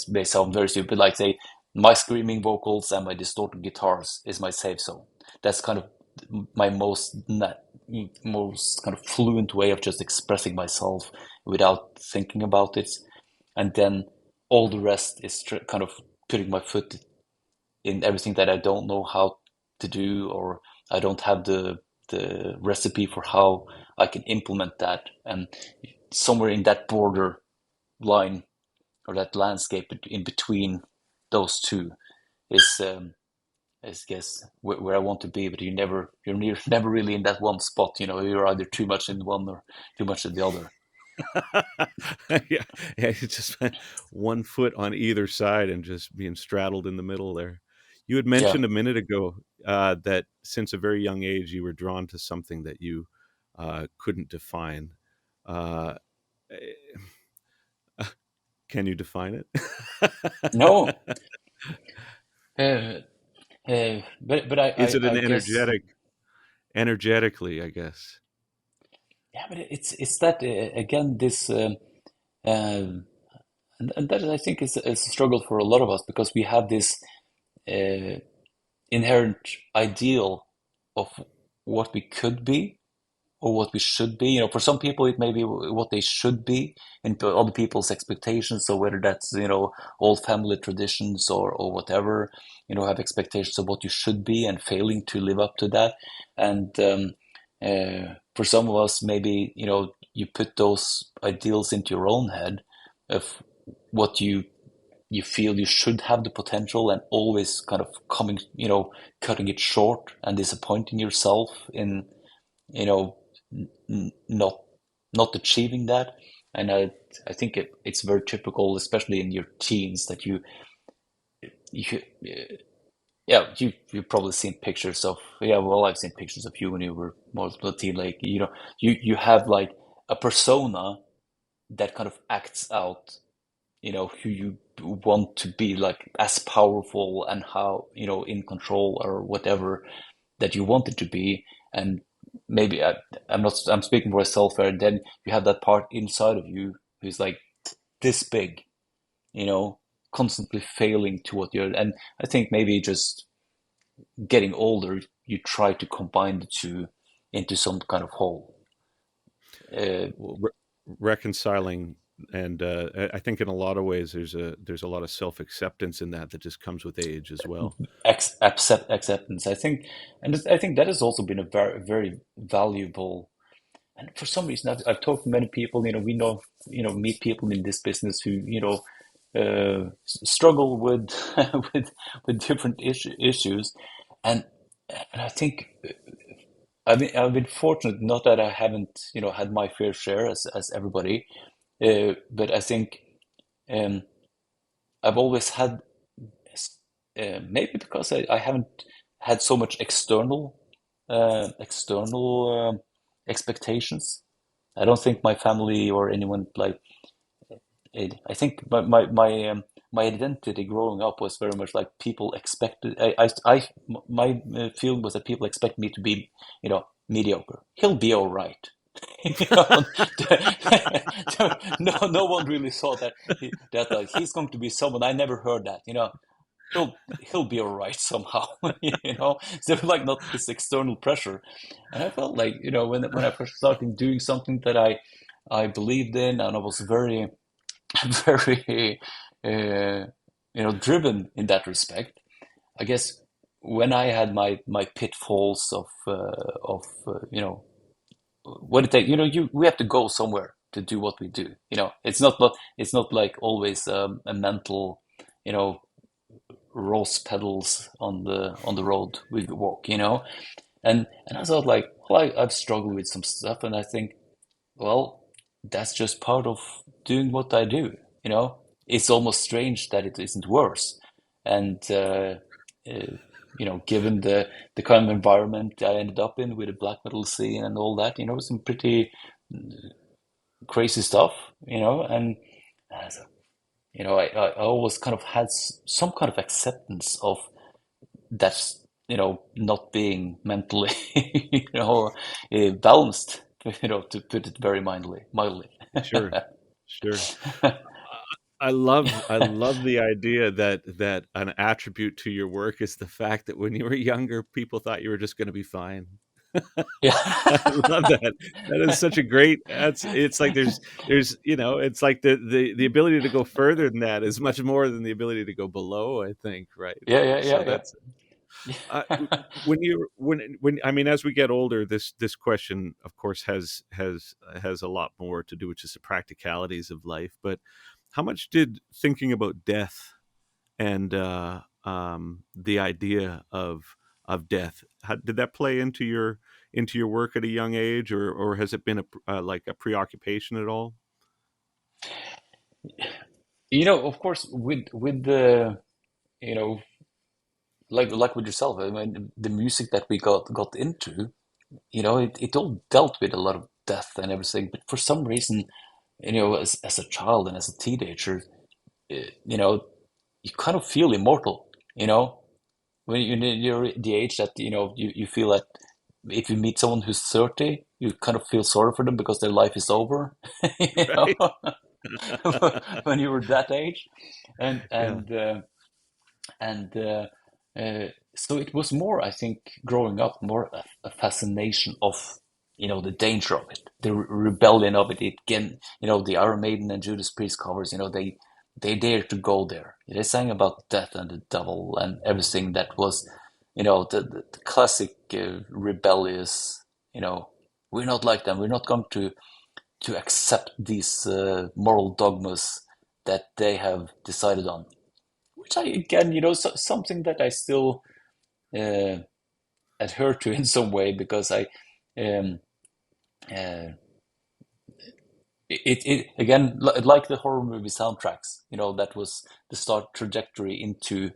may sound very stupid, like say my screaming vocals and my distorted guitars is my safe zone. That's kind of my most kind of fluent way of just expressing myself without thinking about it, and then all the rest is kind of putting my foot in everything that I don't know how to do, or I don't have the recipe for how I can implement that, and somewhere in that border line or that landscape in between those two is is guess where I want to be. But you're never really in that one spot. You're either too much in one or too much in the other. Yeah, you just one foot on either side and just being straddled in the middle there. You had Yeah. mentioned a minute ago that since a very young age you were drawn to something that you couldn't define. Uh, eh, can you define No, it? uh, but Is it I an guess, energetically, I guess? yeah, but it's that again, this um, and that I think is a struggle for a lot of us, because we have this uh, inherent ideal of what we could be or what we should be. For some people, it may be what they should be, and for other people's expectations. So whether that's, old family traditions or whatever, have expectations of what you should be and failing to live up to that. And for some of us, maybe, you put those ideals into your own head of what you feel you should have the potential, and always kind of cutting it short and disappointing yourself in, not achieving that. And I think it's very typical, especially in your teens, that you yeah, you've probably seen pictures of, yeah, well, I've seen pictures of you when you were more of a teen, like, you have like a persona that kind of acts out, who you want to be, like as powerful and how, in control or whatever that you want it to be. And maybe I'm speaking for myself here. Then you have that part inside of you who's like this big, you know, constantly failing to what you're. And I think maybe just getting older, you try to combine the two into some kind of whole. Well, reconciling, and I think in a lot of ways there's a lot of self-acceptance in that just comes with age as well. Acceptance, I think. And I think that has also been a very, very valuable. And for some reason, I've talked to many people. We know, meet people in this business who, struggle with with different issues, and I think I've been fortunate, not that I haven't, had my fair share as everybody, but I think um, I've always had, maybe because I haven't had so much external expectations. I don't think my family or anyone, like it. I think my identity growing up was very much like people expected. My feeling was that people expect me to be, mediocre. He'll be all right. You know, no one really saw that like he's going to be someone. I never heard that. He'll be all right somehow. So like not this external pressure. And I felt like, when I first started doing something that I believed in, and I was very very driven in that respect. I guess when I had my pitfalls of what it takes, we have to go somewhere to do what we do. It's not like always a mental, you know rose petals on the road we walk. And I thought, like, well, I've struggled with some stuff, and I think, well, that's just part of doing what I do. It's almost strange that it isn't worse. And given the kind of environment I ended up in with the black metal scene and all that, some pretty crazy stuff. And uh, I always kind of had some kind of acceptance of that, not being mentally, balanced, to put it very mildly. Sure, sure. I love the idea that an attribute to your work is the fact that when you were younger, people thought you were just going to be fine. I love Yeah. that. That is such a great. It's like there's it's like the ability to go further than that is much more than the ability to go below, I think, right? Yeah, yeah, So yeah, that's uh, yeah. when I mean, as we get older, this question, of course, has a lot more to do with just the practicalities of life. But how much did thinking about death and the idea of death, did that play into your work at a young age, or has it been like a preoccupation at all? Of course, with the, you know, like with yourself, I mean, the music that we got into, it all dealt with a lot of death and everything. But for some reason, as a child and as a teenager, you know, you kind of feel immortal, when you're the age that, you feel that if you meet someone who's 30, you kind of feel sorry for them because their life is over, you know, Right? when you were that age. And, Yeah. and, uh, and so it was more, I think, growing up, more a fascination of, the danger of it, the rebellion of it. It again, the Iron Maiden and Judas Priest covers, they dared to go there. They sang about death and the devil and everything that was, the classic rebellious, you know, we're not like them. We're not going to accept these moral dogmas that they have decided on, which I again, something that I still uh, adhere to in some way because um, uh, it again like the horror movie soundtracks, that was the start trajectory into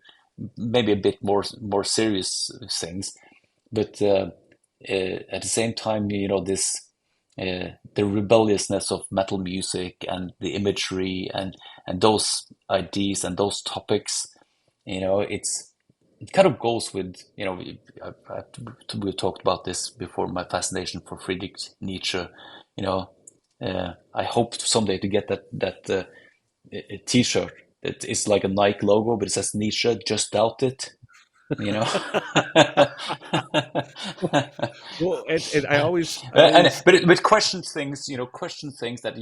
maybe a bit more serious things, but at the same time, this the rebelliousness of metal music and the imagery and those ideas and those topics, it kind of goes with, we talked about this before, my fascination for Friedrich Nietzsche. You know, I hope someday to get that a T-shirt that is like a Nike logo, but it says Nietzsche. Just doubt it. You know. Well, and I And always, but question things, question things that,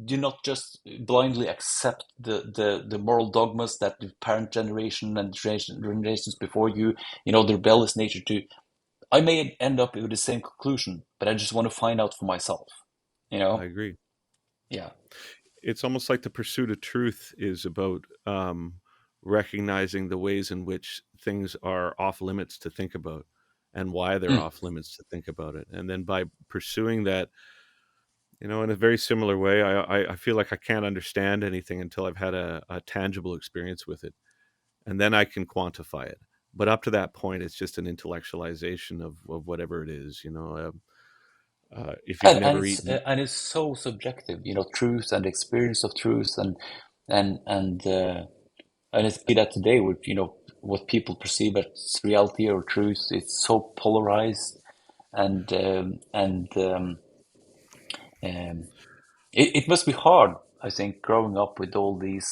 do not just blindly accept the moral dogmas that the parent generation and generations before you, the rebellious nature to. I may end up with the same conclusion, but I just want to find out for myself. You I know? agree. Yeah. It's almost like the pursuit of truth is about recognizing the ways in which things are off limits to think about and why they're Mm. off limits to think about it. And then by pursuing that, in a very similar way, I feel like I can't understand anything until I've had a tangible experience with it. And then I can quantify it. But up to that point, it's just an intellectualization of whatever it is, if you've And never it's eaten. so subjective, truth and experience of truth and and uh, and it's be that today with, what people perceive as reality or truth. It's so polarized, and it must be hard, I think, growing up with all these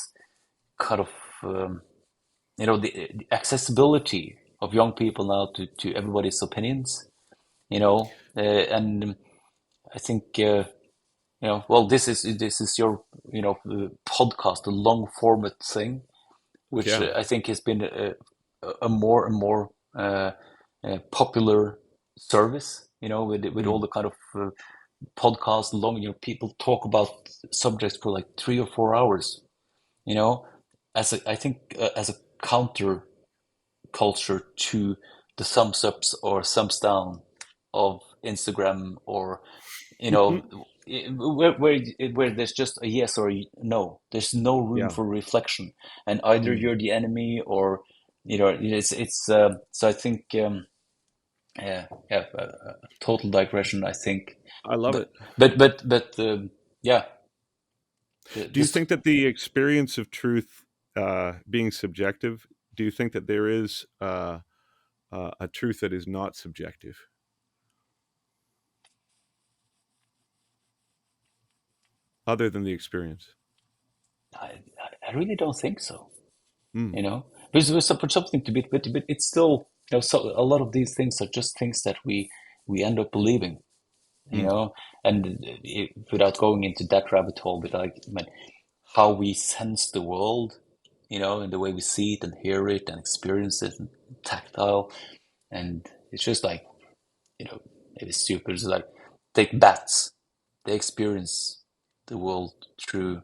kind of um, the accessibility of young people now to everybody's opinions, and I think well, this is your podcast, a long format thing, which Yeah. I think has been a more and more popular service, with all Mm. the kind of podcasts, long, people talk about subjects for like 3 or 4 hours, you know, I think as a counter culture to the thumbs ups or thumbs down of Instagram, or where there's just a yes or a no. There's no room Yeah. for reflection, and either Mm. you're the enemy or it's so I think total digression, I think, I love but it. yeah, Do you this think that the experience of truth being subjective, do you think that there is a truth that is not subjective other than the experience? I really don't think so. Mm. There's something to be, but it's still, so a lot of these things are just things that we end up believing, Mm. and without going into that rabbit hole, but like, I mean, how we sense the world, and the way we see it and hear it and experience it and tactile, and it's just like, you know, it is stupid. It's like, take bats, they experience the world through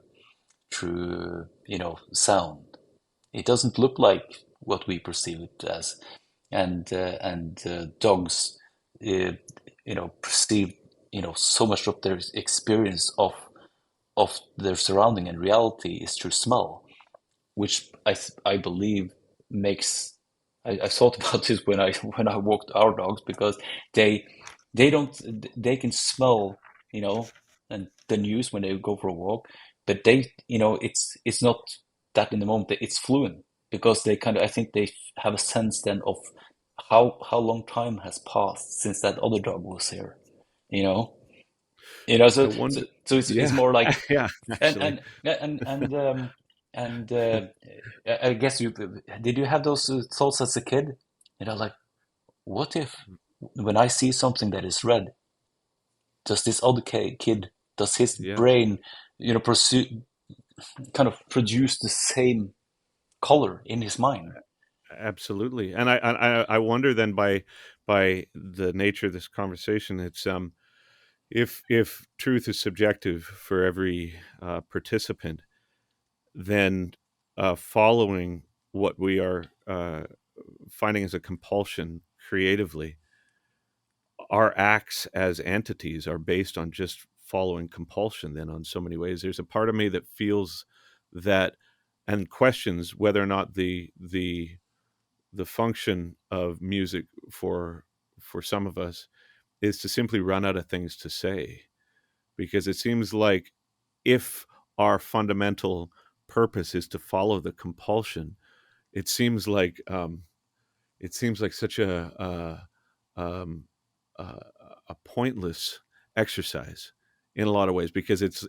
sound. It doesn't look like what we perceive it as, and dogs, perceive so much of their experience of of their surrounding and reality is through smell, which I believe makes I thought about this when I walked our dogs, because they they don't they can smell, and the news when they go for a walk, but it's not that in the moment that it's fluent, because they kind of I think they have a sense then of how long time has passed since that other dog was here, you know. I So it's yeah, more like, yeah, and actually. and and I guess did you have those thoughts as a kid? Like, what if when I see something that is red, does this other kid, does his Yeah, brain, pursue kind of produce the same color in his mind? absolutely. And I wonder then, by the nature of this conversation, it's if truth is subjective for every participant, then following what we are finding as a compulsion creatively, our acts as entities are based on just following compulsion. Then, on so many ways, there's a part of me that feels that and questions whether or not the function of music for some of us is to simply run out of things to say, because it seems like if our fundamental purpose is to follow the compulsion, it seems like such um, a, a pointless exercise in a lot of ways, because it's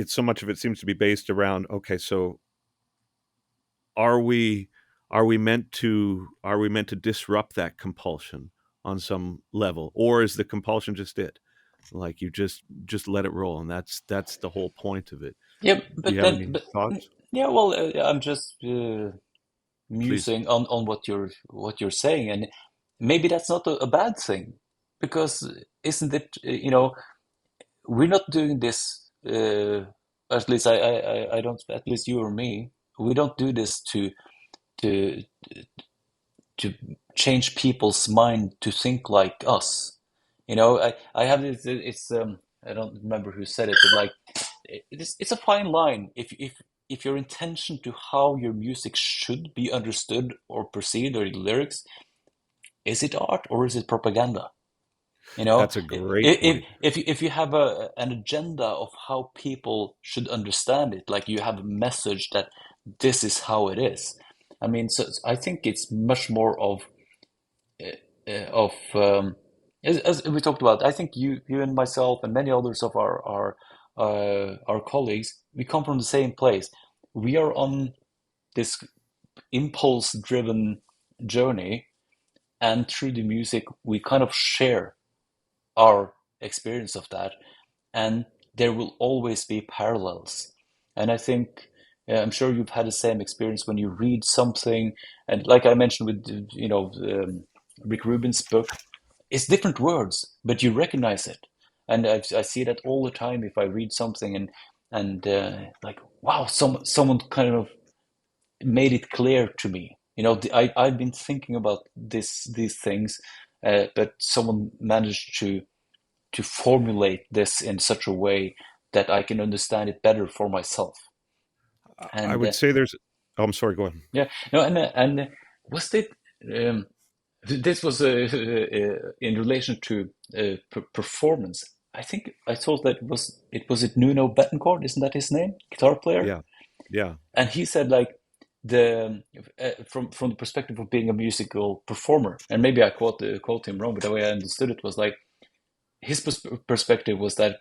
so much of it seems to be based around, okay, so are we are we meant to disrupt that compulsion on some level, or is the compulsion just it, like you just let it roll, and that's the whole point of it? Yeah, Do you but have then, any but thoughts? yeah, well, I'm just Please. musing on what you're saying, and maybe that's not a bad thing, because isn't it, we're not doing this, at least I don't, at least you or me, we don't do this to to change people's mind to think like us. I have this, I don't remember who said it, but like, it's a fine line if your intention to how your music should be understood or perceived, or the lyrics, is it art or is it propaganda? That's a great point. If you have an agenda of how people should understand it, like you have a message that this is how it is. I mean, so I think it's much more of as we talked about. I think you and myself and many others of our colleagues, we come from the same place. We are on this impulse-driven journey, and through the music, we kind of share our experience of that, and there will always be parallels. And I think, I'm sure you've had the same experience when you read something, and like I mentioned with Rick Rubin's book, it's different words, but you recognize it. And I see that all the time if I read something, and like, wow, someone kind of made it clear to me. I've been thinking about these things, but someone managed to formulate this in such a way that I can understand it better for myself. I And would say there's oh, I'm sorry, go ahead. yeah, no, and was it? Um, this was in relation to performance. I think I thought that was it Nuno Bettencourt, isn't that his name? Guitar player. Yeah, yeah. And he said, like, the from the perspective of being a musical performer, and maybe I quote him wrong, but the way I understood it was like his perspective was that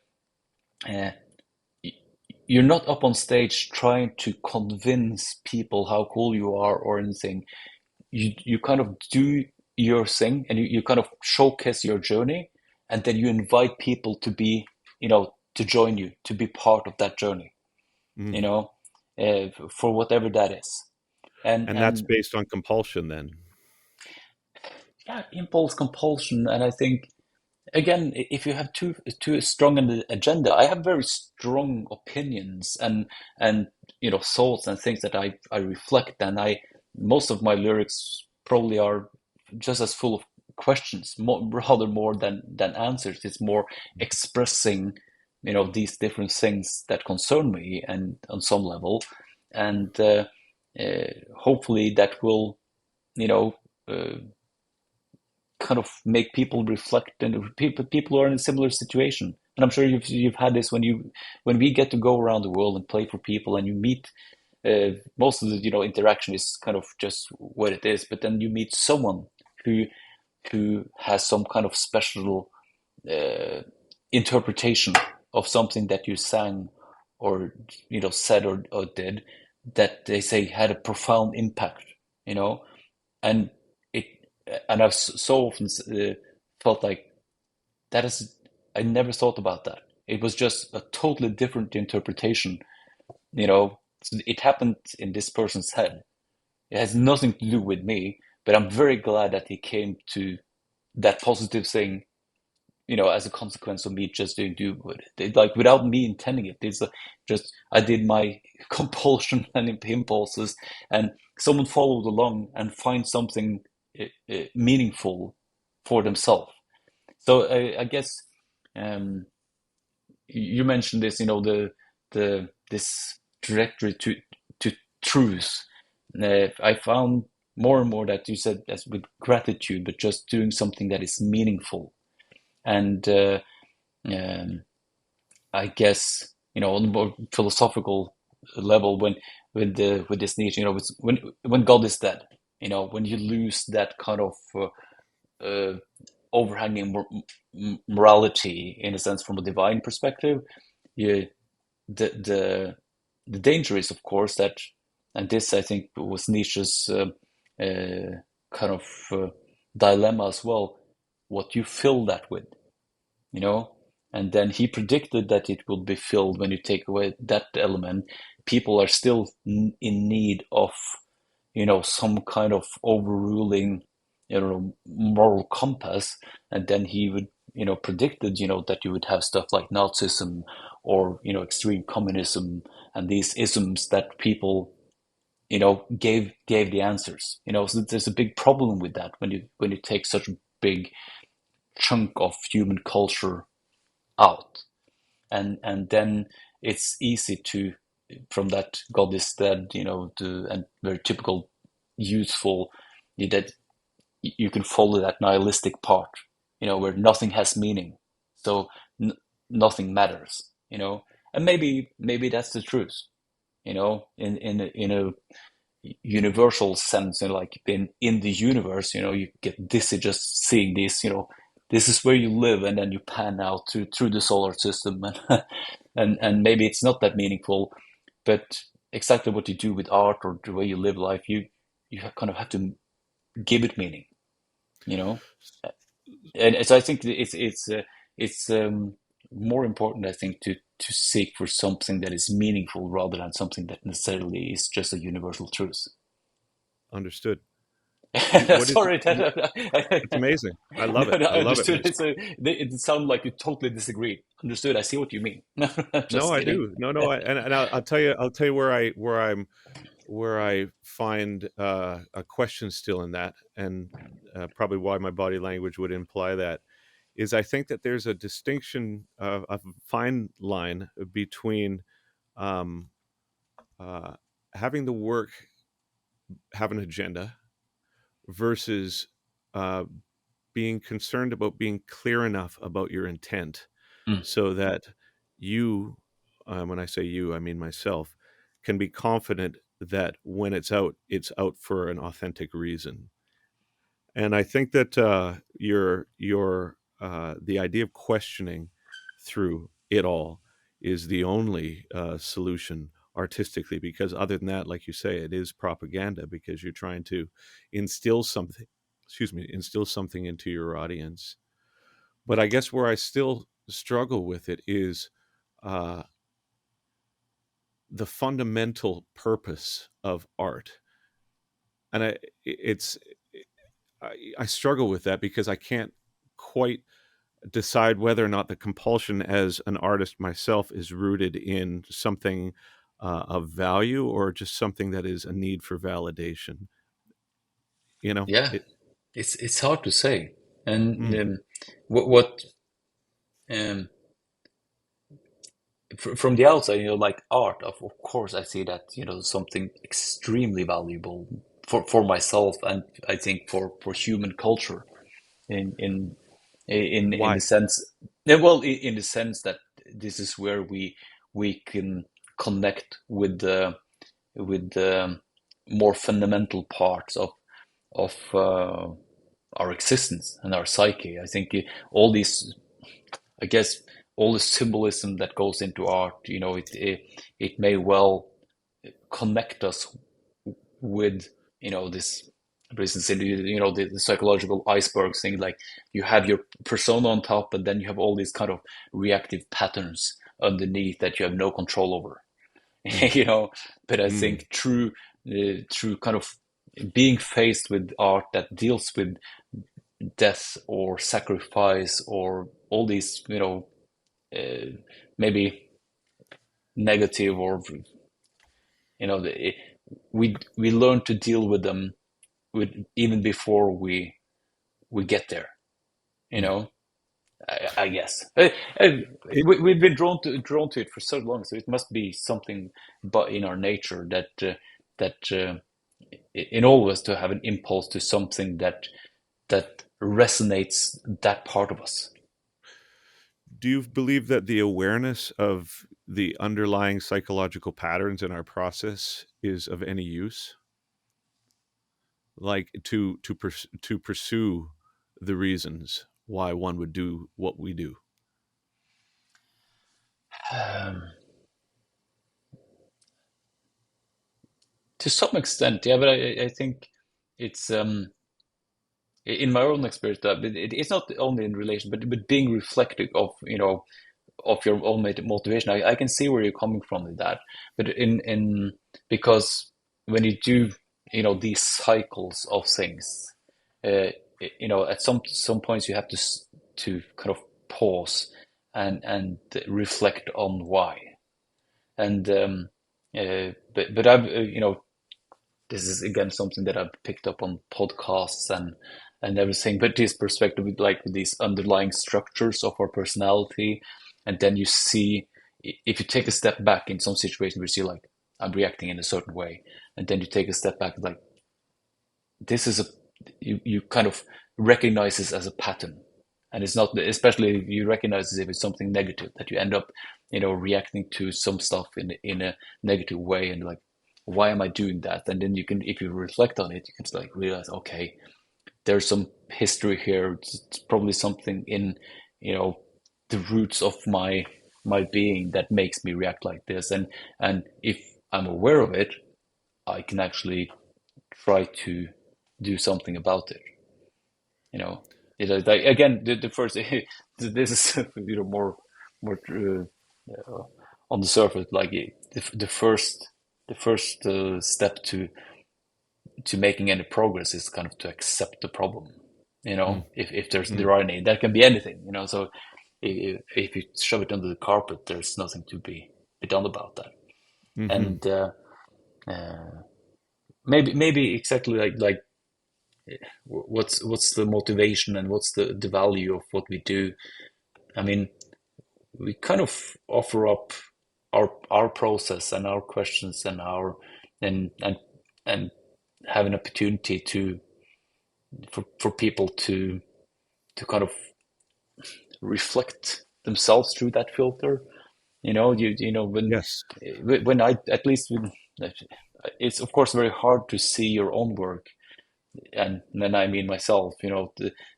uh, you're not up on stage trying to convince people how cool you are or anything. You kind of do your thing, and you kind of showcase your journey, and then you invite people to be, to join you, to be part of that journey, you Mm. know, for whatever that is. And And that's and based on compulsion then. yeah, impulse, compulsion. And I think, again, if you have too strong an agenda, I have very strong opinions, and thoughts and things that I reflect, and I most of my lyrics probably are just as full of questions, rather more than answers. It's more expressing these different things that concern me, and on some level, and hopefully that will, you know, uh, kind of make people reflect, and people are in a similar situation. And I'm sure you've had this when we get to go around the world and play for people, and you meet most of the interaction is kind of just what it is, but then you meet someone who has some kind of special uh, interpretation of something that you sang, or said, or did, that they say had a profound impact, you know and it and I've so often felt like that is I never thought about that. It was just a totally different interpretation. It happened in this person's head. It has nothing to do with me, but I'm very glad that he came to that positive thing, as a consequence of me just doing do with it. Like without me intending it. It's just I did my compulsion and impulses, and someone followed along and find something meaningful for themselves. So I guess um, you mentioned this, this trajectory to truth. I found more and more that you said as with gratitude, but just doing something that is meaningful. And um, I guess on the more philosophical level, with this niche, when God is dead, when you lose that kind of overhanging morality, in a sense, from a divine perspective, you the the danger is, of course, that, and this I think was Nietzsche's kind of dilemma as well, what you fill that with, you know. And then he predicted that it will be filled when you take away that element. People are still in need of, some kind of overruling, moral compass. And then he would, predicted, that you would have stuff like Nazism, or, extreme communism, and these isms that people, gave the answers. So there's a big problem with that when you take such a big chunk of human culture out, and then it's easy to, from that God is dead, and very typical youthful, that you can follow that nihilistic part, where nothing has meaning, so n nothing matters, and maybe that's the truth, in a universal sense, like in the universe, you get dizzy just seeing this, this is where you live, and then you pan out through the solar system, and and maybe it's not that meaningful, but exactly what you do with art or the way you live life, you kind of have to give it meaning, you know. And so I think it's more important, I think, to seek for something that is meaningful rather than something that necessarily is just a universal truth. Understood. What is Sorry, it's amazing. I love no, it. no, I I love it, understood. Mason. It sounded like you totally disagreed. Understood. I see what you mean. No, Just I kidding. do. No, no, and I'll tell you where I find a question still in that, and probably why my body language would imply that, is I think that there's a distinction, a fine line between um, uh, having the work have an agenda versus uh, being concerned about being clear enough about your intent Mm. so that you, when I say you, I mean myself, can be confident that when it's out for an authentic reason. And I think that the idea of questioning through it all is the only solution artistically, because other than that, like you say, it is propaganda, because you're trying to instill something, instill something into your audience. But I guess where I still struggle with it is uh, the fundamental purpose of art, and I struggle with that because I can't quite decide whether or not the compulsion as an artist myself is rooted in something of value, or just something that is a need for validation. You know, Yeah, it. it's hard to say. And Mm, what um, from the outside, like art, of course, I see that, something extremely valuable for myself, and I think for human culture in in in the Why? sense, yeah, well, in the sense that this is where we can connect with the more fundamental parts of our existence and our psyche. I think all these, I guess, all the symbolism that goes into art, it may well connect us with, this, for instance, in the psychological iceberg thing. Like, you have your persona on top, and then you have all these kind of reactive patterns underneath that you have no control over. Mm, But I mm. think through kind of being faced with art that deals with death or sacrifice or all these, maybe negative, or we learn to deal with them with even before we get there. You Mm. know, I guess. We've been drawn to it for so long, so it must be something, but in our nature, that in all of us, to have an impulse to something that resonates that part of us. Do you believe that the awareness of the underlying psychological patterns in our process is of any use? Like to pursue the reasons why one would do what we do. Um, to some extent, yeah, but I think it's in my own experience that it's not only in relation, but being reflective of your own motivation. I can see where you're coming from with that, but in because when you do, these cycles of things, at some points you have to kind of pause and reflect on why. And but I've this is again something that I've picked up on podcasts and everything. But this perspective, with like with these underlying structures of our personality, and then you see, if you take a step back in some situation where you see, like, I'm reacting in a certain way, and then you take a step back, like, this is a you kind of recognize this as a pattern, and it's not, especially if you recognize this, if it's something negative, that you end up reacting to some stuff in a negative way, and like, why am I doing that? And then you can, if you reflect on it, you can like realize, okay, there's some history here. It's probably something in you know the roots of my being that makes me react like this, and if I'm aware of it, I can actually try to do something about it. You know, like, again, the first this is more on the surface, like the first step to making any progress is kind of to accept the problem. Mm, If there mm, are any, that can be anything. So if you shove it under the carpet, there's nothing to be done about that. mhm. And uh, maybe exactly like what's the motivation and what's the value of what we do. I mean, we kind of offer up our process and our questions and our and have an opportunity for people to kind of reflect themselves through that filter. Yes. When I, at least with, it's of course very hard to see your own work, and then I mean myself,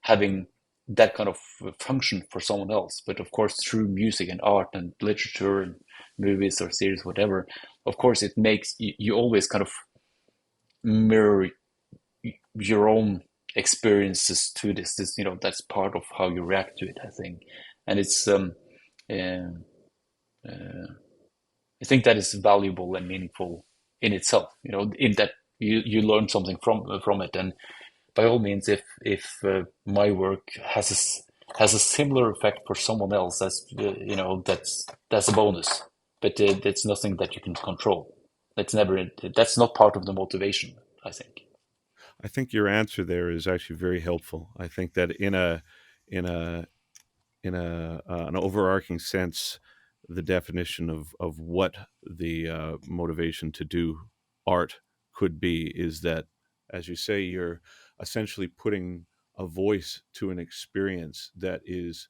having that kind of function for someone else. But of course, through music and art and literature and movies or series, whatever, of course, it makes you always kind of mirror your own experiences to this. That's part of how you react to it, I think. And it's uh, I think that is valuable and meaningful in itself. In that you learn something from it. And by all means, if my work has a similar effect for someone else, that's a bonus. But that's nothing that you can control. That's not part of the motivation, I think. I think your answer there is actually very helpful. I think that in a in a an overarching sense, the definition of what the motivation to do art could be is that, as you say, you're essentially putting a voice to an experience that is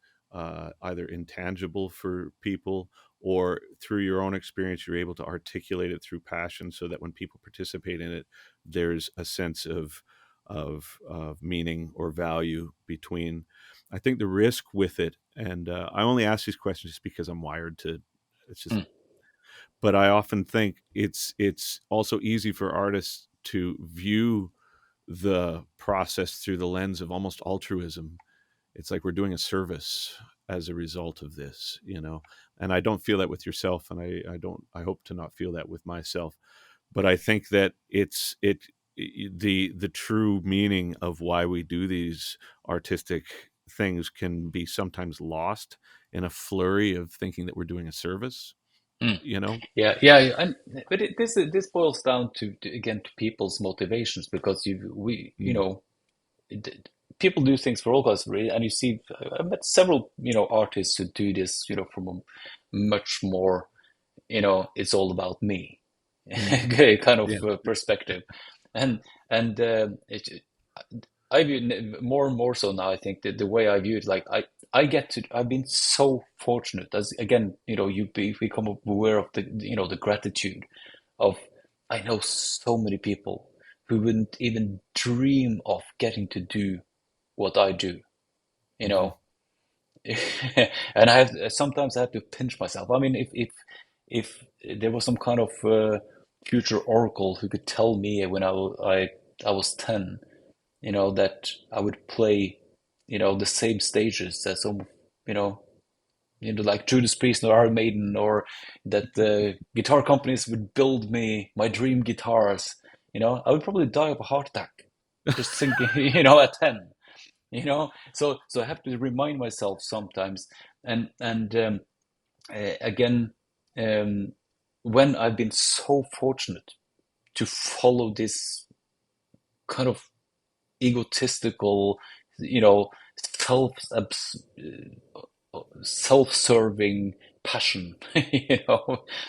either intangible for people, or through your own experience, you're able to articulate it through passion so that when people participate in it, there's a sense of meaning or value between. I think the risk with it, and I only ask these questions just because I'm wired to. It's just, Mm. but I often think it's also easy for artists to view the process through the lens of almost altruism. It's like we're doing a service as a result of this, And I don't feel that with yourself, and I hope to not feel that with myself. But I think that the true meaning of why we do these artistic things can be sometimes lost in a flurry of thinking that we're doing a service, Mm. you know? But this boils down again to people's motivations, because Mm. it- people do things for all kinds of reasons, and you see, I met several artists who do this from a much more it's all about me kind of Yeah. perspective, and it, I view more and more so now. I think that the way I view it, like I've been so fortunate, as again, you become aware of the gratitude of, I know so many people who wouldn't even dream of getting to do what I do, you Hmm. know. And sometimes I have to pinch myself. I mean, if there was some kind of future oracle who could tell me when I was 10, that I would play, the same stages as some, you know, like Judas Priest or Iron Maiden, or that the guitar companies would build me my dream guitars, I would probably die of a heart attack just thinking, at 10, so I have to remind myself sometimes, and again, um, when I've been so fortunate to follow this kind of egotistical, you know, self self-serving passion,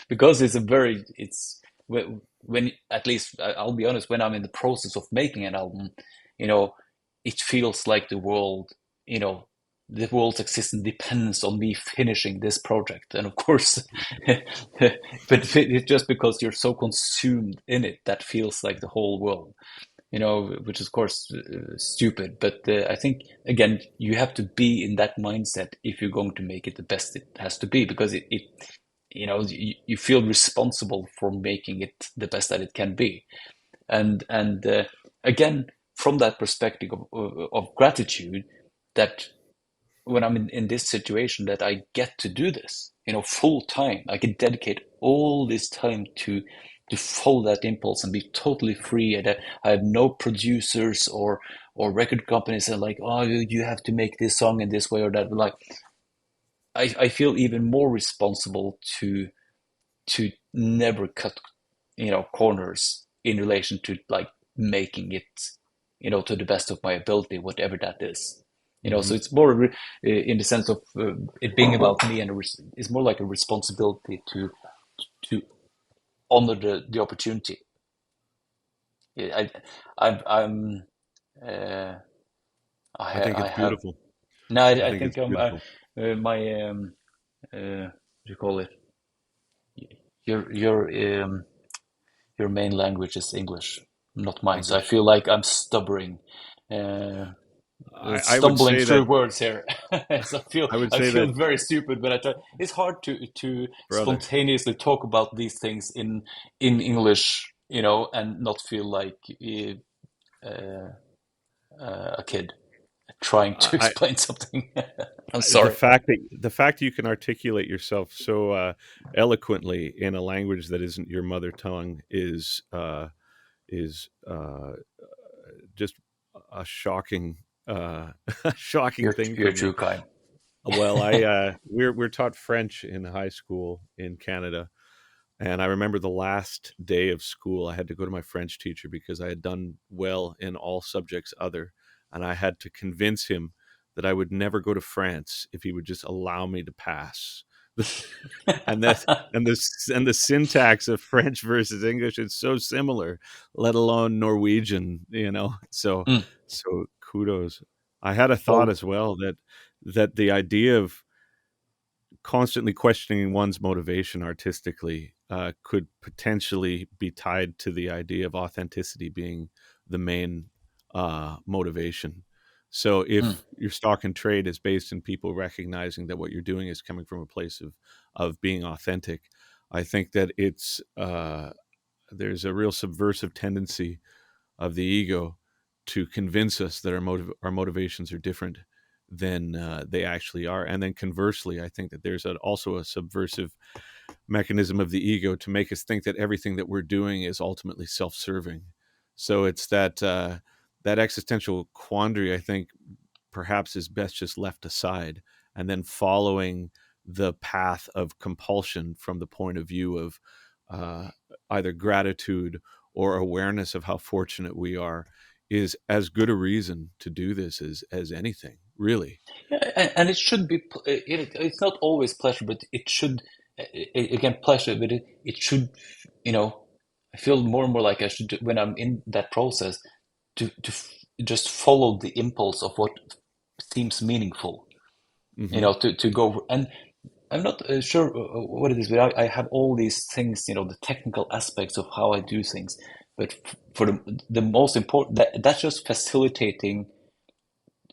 because when, at least I'll be honest, when I'm in the process of making an album, you know, it feels like you know, the world's existence depends on me finishing this project. And of course, but it's just because you're so consumed in it that feels like the whole world, which is of course stupid. But I think, again, you have to be in that mindset if you're going to make it the best it has to be, because you feel responsible for making it the best that it can be. And again, from that perspective of gratitude, that when I'm in this situation, that I get to do this, full time. I can dedicate all this time to follow that impulse and be totally free. And I have no producers or record companies that are like, oh, you have to make this song in this way or that. But like, I feel even more responsible to never cut, corners in relation to like making it, to the best of my ability, whatever that is. So Hmm. it's more in the sense of it being about me, and it's more like a responsibility to honor the opportunity. Yeah, I'm uh, I think I it's have beautiful. no. I I think think it's beautiful. my what do you call it? Your your um, your main language is English, not mine. So I English. feel like I'm stumbling, uh, I would stumbling say that through words here. So I would I say that, feel very stupid when I try. It's hard to brother. spontaneously talk about these things in English, and not feel like uh, a kid trying to I, explain something. I'm the sorry. fact that you can articulate yourself so eloquently in a language that isn't your mother tongue is just a shocking a shocking thing You're for me. too kind. Well, I we're taught French in high school in Canada, and I remember the last day of school, I had to go to my French teacher because I had done well in all subjects other, and I had to convince him that I would never go to France if he would just allow me to pass. and that and the syntax of French versus English is so similar, let alone Norwegian, So Mm. so kudos. I had a thought Well, as well that the idea of constantly questioning one's motivation artistically could potentially be tied to the idea of authenticity being the main motivation. So mm. if your stock and trade is based in people recognizing that what you're doing is coming from a place of being authentic, I think that there's a real subversive tendency of the ego to convince us that our motivations are different than they actually are. And then conversely, I think that there's also a subversive mechanism of the ego to make us think that everything that we're doing is ultimately self-serving. So it's that existential quandary, I think, perhaps is best just left aside, and then following the path of compulsion from the point of view of uh, either gratitude or awareness of how fortunate we are is as good a reason to do this as anything, really. Yeah, and it should be. It's not always pleasure, but it should. Again, pleasure, but it should. You know, I feel more and more like I should when I'm in that process just follow the impulse of what seems meaningful. Hmm. To go, and I'm not sure what it is, but I have all these things. The technical aspects of how I do things, but for the most important, that's just facilitating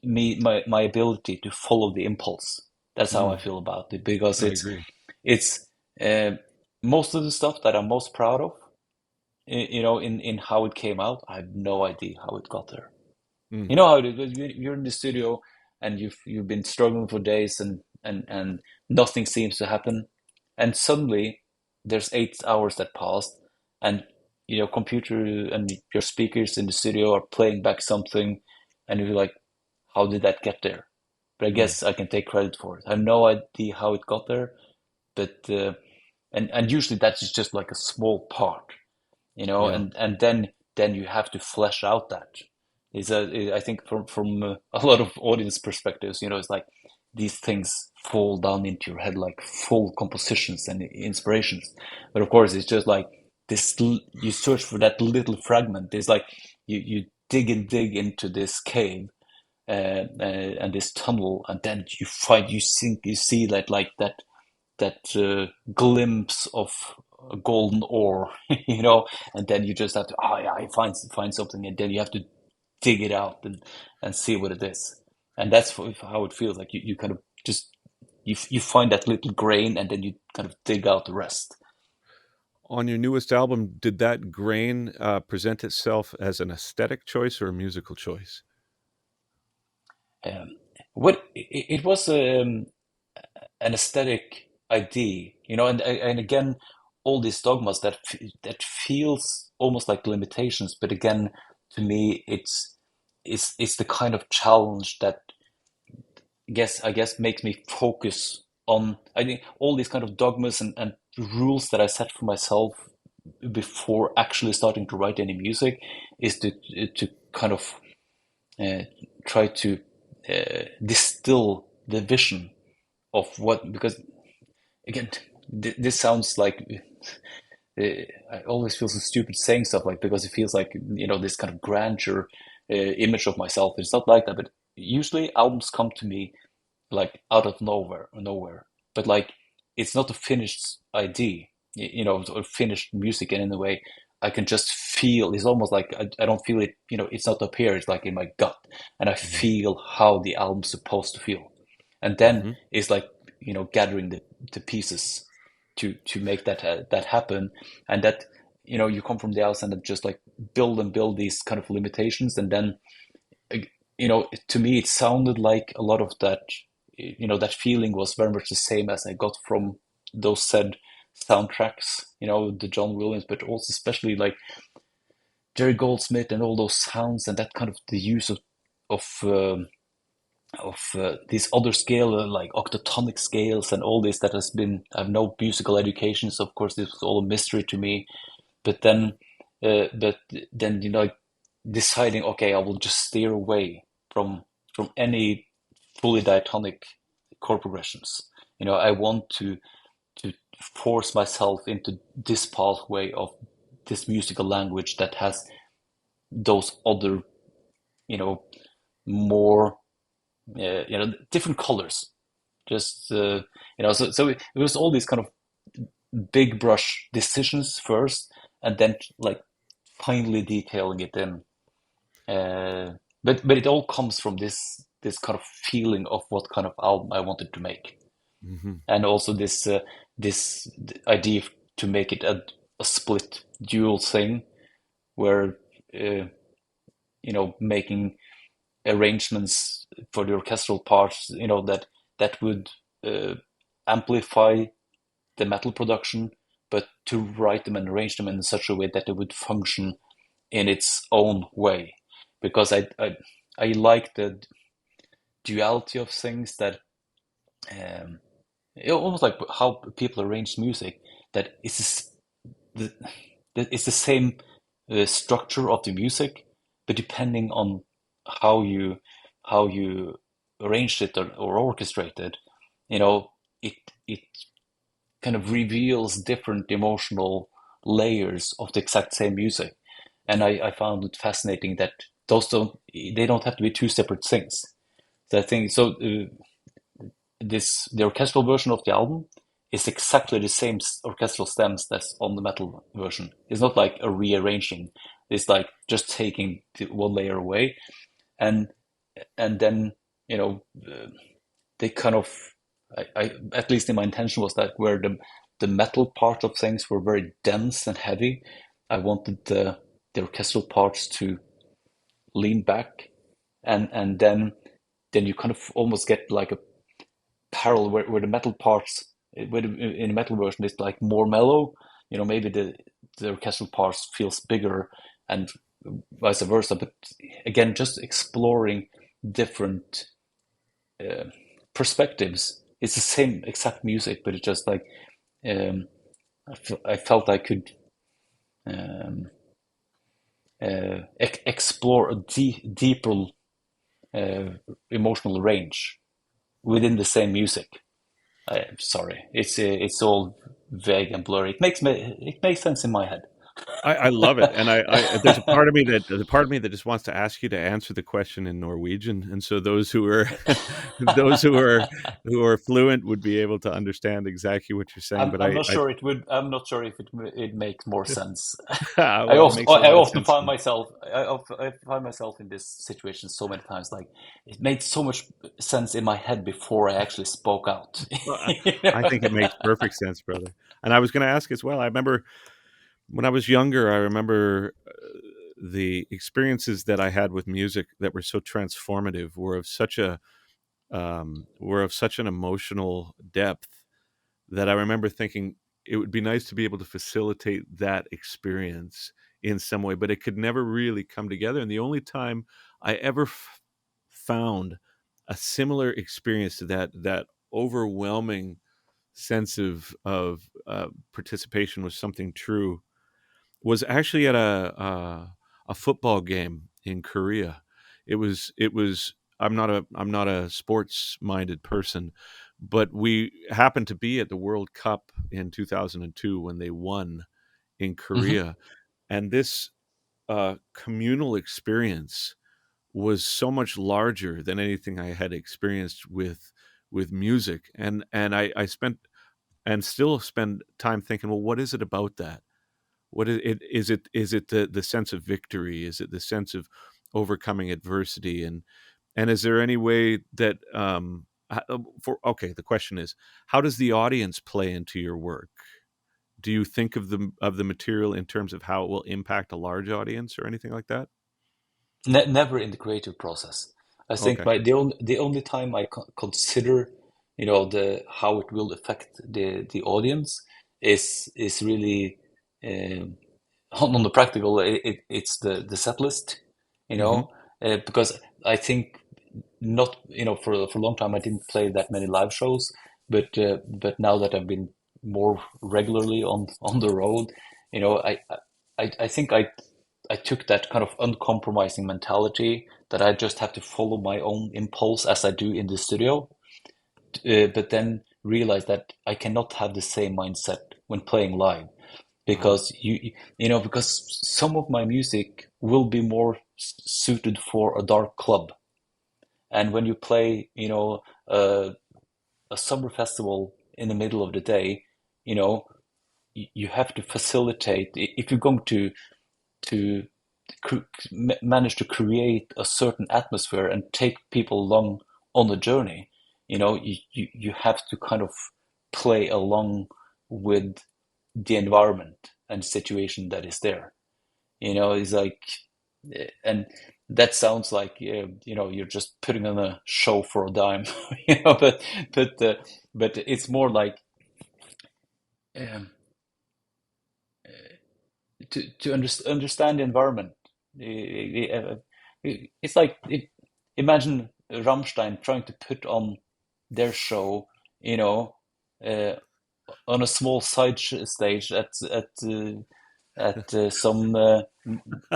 my ability to follow the impulse. That's how I Mm, feel about it, because I it's agree. it's uh, most of the stuff that I'm most proud of. In how it came out, I have no idea how it got there. Mm, You know how it is. You're in the studio and you've been struggling for days, and nothing seems to happen, and suddenly there's 8 hours that passed, and computer and your speakers in the studio are playing back something, and you're like, how did that get there? But I mm, guess I can take credit for it. I have no idea how it got there, but and usually that's just like a small part, yeah. and then you have to flesh out that. I think from a lot of audience perspectives, it's like these things fall down into your head like full compositions and inspirations. But of course, it's just like this. You search for that little fragment. It's like you dig into this cave, and this tunnel, and then you see that, like that glimpse of a golden ore, and then you just have to, oh yeah, I find something, and then you have to dig it out and see what it is, and that's how it feels like. You kind of just you find that little grain, and then you kind of dig out the rest. On your newest album, did that grain present itself as an aesthetic choice or a musical choice? Um, what it was an aesthetic idea, and again, all these dogmas that feels almost like limitations, but again, to me, it's the kind of challenge that I guess makes me focus on. I think all these kind of dogmas and rules that I set for myself before actually starting to write any music is to kind of uh, try to distill the vision of what, because again, this sounds like I always feel so stupid saying stuff like, because it feels like this kind of grandeur image of myself. It's not like that, but usually albums come to me like out of nowhere. But like it's not a finished idea, or finished music. And in a way, I can just feel. It's almost like I don't feel it. It's not up here. It's like in my gut, and I Hmm. feel how the album's supposed to feel. And then Hmm. it's like gathering the pieces to make that happen. And that you come from the outside and just like build and build these kind of limitations, and then to me, it sounded like a lot of that, that feeling was very much the same as I got from those said soundtracks, the John Williams, but also especially like Jerry Goldsmith and all those sounds, and that kind of the use of these other scale, like octatonic scales and all this that has been. I have no musical education, so of course this was all a mystery to me. But then like deciding, okay, I will just steer away from any fully diatonic chord progressions. I want to force myself into this pathway of this musical language that has those other, more, different colors. Just, so it was all these kind of big brush decisions first, and then like finally detailing it in. But it all comes from this kind of feeling of what kind of album I wanted to make, Hmm. and also this idea to make it a split dual thing where making arrangements for the orchestral parts, that would amplify the metal production, but to write them and arrange them in such a way that they would function in its own way, because I like the duality of things that um, almost like how people arrange music, that the, it's the same structure of the music, but depending on how you arrange it or orchestrate it, it kind of reveals different emotional layers of the exact same music. And I found it fascinating that they don't have to be two separate things. So I think so. The orchestral version of the album is exactly the same orchestral stems that's on the metal version. It's not like a rearranging. It's like just taking one layer away, and then they kind of I at least in my intention was that where the metal part of things were very dense and heavy, I wanted the orchestral parts to lean back, and then you kind of almost get like a parallel where the metal parts in the metal version is like more mellow. Maybe the orchestral parts feels bigger and vice versa. But again, just exploring different uh, perspectives. It's the same exact music, but it's just like um, I felt I could um, explore a deeper uh, emotional range within the same music. I'm sorry, it's all vague and blurry. It makes sense in my head. I love it, and there's a part of me that just wants to ask you to answer the question in Norwegian, and so those who are who are fluent would be able to understand exactly what you're saying. But I'm not sure it would. I'm not sure if it makes more sense. well, it makes a I lot of often sense to find me. myself I find myself in this situation so many times. Like it made so much sense in my head before I actually spoke out. Well, I think it makes perfect sense, brother. And I was going to ask as well. I remember when I was younger. I remember the experiences that I had with music that were so transformative were of such an emotional depth that I remember thinking it would be nice to be able to facilitate that experience in some way, but it could never really come together. And the only time I ever found a similar experience to that overwhelming sense of participation with something true was actually at a football game in Korea. It was I'm not a sports minded person, but we happened to be at the World Cup in 2002 when they won in Mhm. Korea, and this communal experience was so much larger than anything I had experienced with music, and I spent and still spend time thinking, well, what is it about that? What is it? Is it the sense of victory? Is it the sense of overcoming adversity? And is there any way that for okay, the question is, how does the audience play into your work? Do you think of the material in terms of how it will impact a large audience or anything like that? Never in the creative process. I think Okay. the only time I consider, the how it will affect the audience is really um, on the practical. It's the set list, Hmm. because I think not, for a long time I didn't play that many live shows, but now that I've been more regularly on the road, I think I took that kind of uncompromising mentality that I just have to follow my own impulse as I do in the studio, but then realized that I cannot have the same mindset when playing live, Uh-huh. because because some of my music will be more suited for a dark club. And when you play, a summer festival in the middle of the day, you know, you have to facilitate, if you're going to manage to create a certain atmosphere and take people along on the journey, you have to kind of play along with the environment and situation that is there. It's like, and that sounds like, you're just putting on a show for a dime, but uh, but it's more like, um, understand the environment. It's like, imagine Rammstein trying to put on their show, you know, uh, on a small stage at some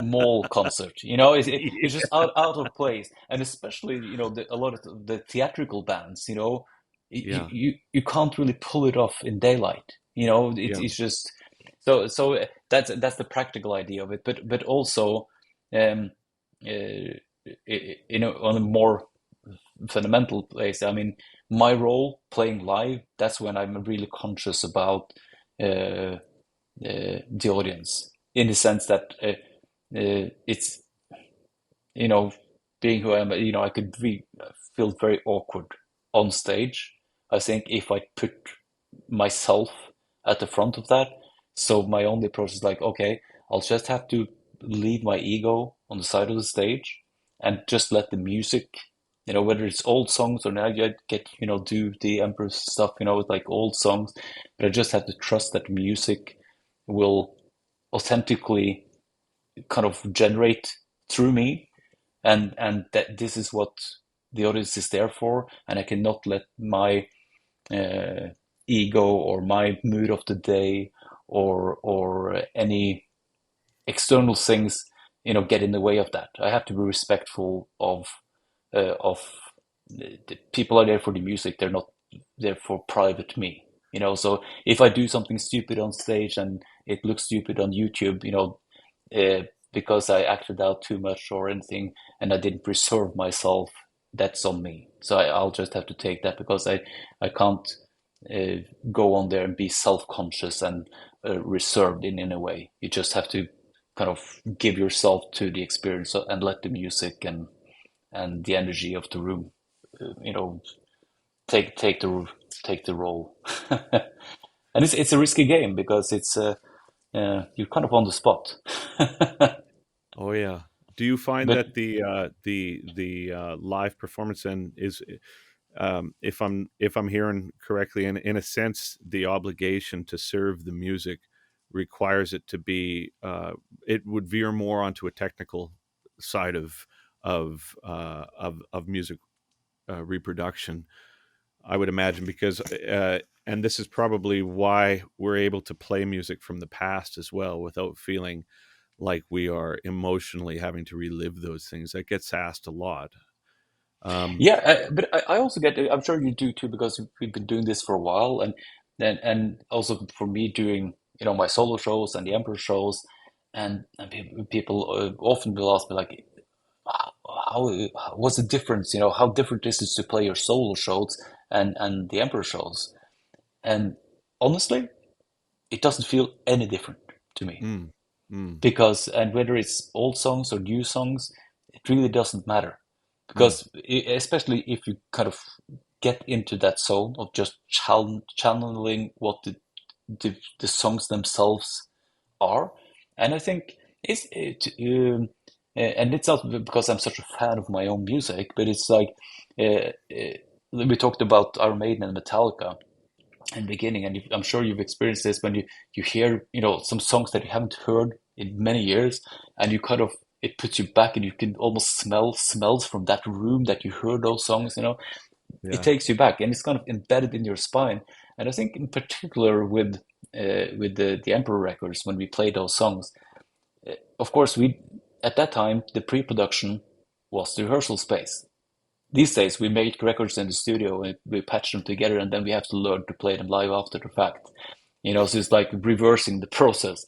mall concert. It's just out of place, and especially a lot of the theatrical bands. Yeah. You can't really pull it off in daylight. Yeah. It's just that's the practical idea of it, but also, um, on a more fundamental place. I mean, my role playing live, that's when I'm really conscious about uh, the audience, in the sense that it's, you know, being who I am, I could feel very awkward on stage. I think if I put myself at the front of that, so my only approach is like, okay, I'll just have to leave my ego on the side of the stage and just let the music, whether it's old songs or now I get, do the Emperor's stuff, with like old songs, but I just have to trust that music will authentically kind of generate through me, and that this is what the audience is there for, and I cannot let my uh, ego or my mood of the day or any external things, get in the way of that. I have to be respectful of the people are there for the music. They're not there for private me. So if I do something stupid on stage and it looks stupid on YouTube, uh, because I acted out too much or anything, and I didn't preserve myself, that's on me. So I'll just have to take that, because I can't go on there and be self-conscious and reserved in a way. You just have to kind of give yourself to the experience and let the music and the energy of the room, you know, take the role. And it's a risky game, because it's you're kind of on the spot. Oh yeah. Do you find But that the live performance then is, if I'm hearing correctly, in a sense, the obligation to serve the music requires it to be, it would veer more onto a technical side of music reproduction, I would imagine, because and this is probably why we're able to play music from the past as well without feeling like we are emotionally having to relive those things. That gets asked a lot. Um, yeah, but I also get. I'm sure you do too, because we've been doing this for a while, and also for me doing, my solo shows and the Emperor shows, and people often will ask me like, how what's the difference? How different is it to play your solo shows and the Emperor shows? And honestly, it doesn't feel any different to me, mm, mm, because, and whether it's old songs or new songs, it really doesn't matter, mm, because especially if you kind of get into that zone of just channeling what the songs themselves are. And I think and it's not because I'm such a fan of my own music, but it's like, we talked about Iron Maiden and Metallica in the beginning, and I'm sure you've experienced this when you hear, some songs that you haven't heard in many years, and you kind of, it puts you back, and you can almost smell smells from that room that you heard those songs. It yeah. takes you back, and it's kind of embedded in your spine. And I think in particular with the Emperor records, when we play those songs, of course, we, at that time, the pre-production was the rehearsal space. these days we make records in the studio and we patch them together, and then we have to learn to play them live after the fact. So it's like reversing the process.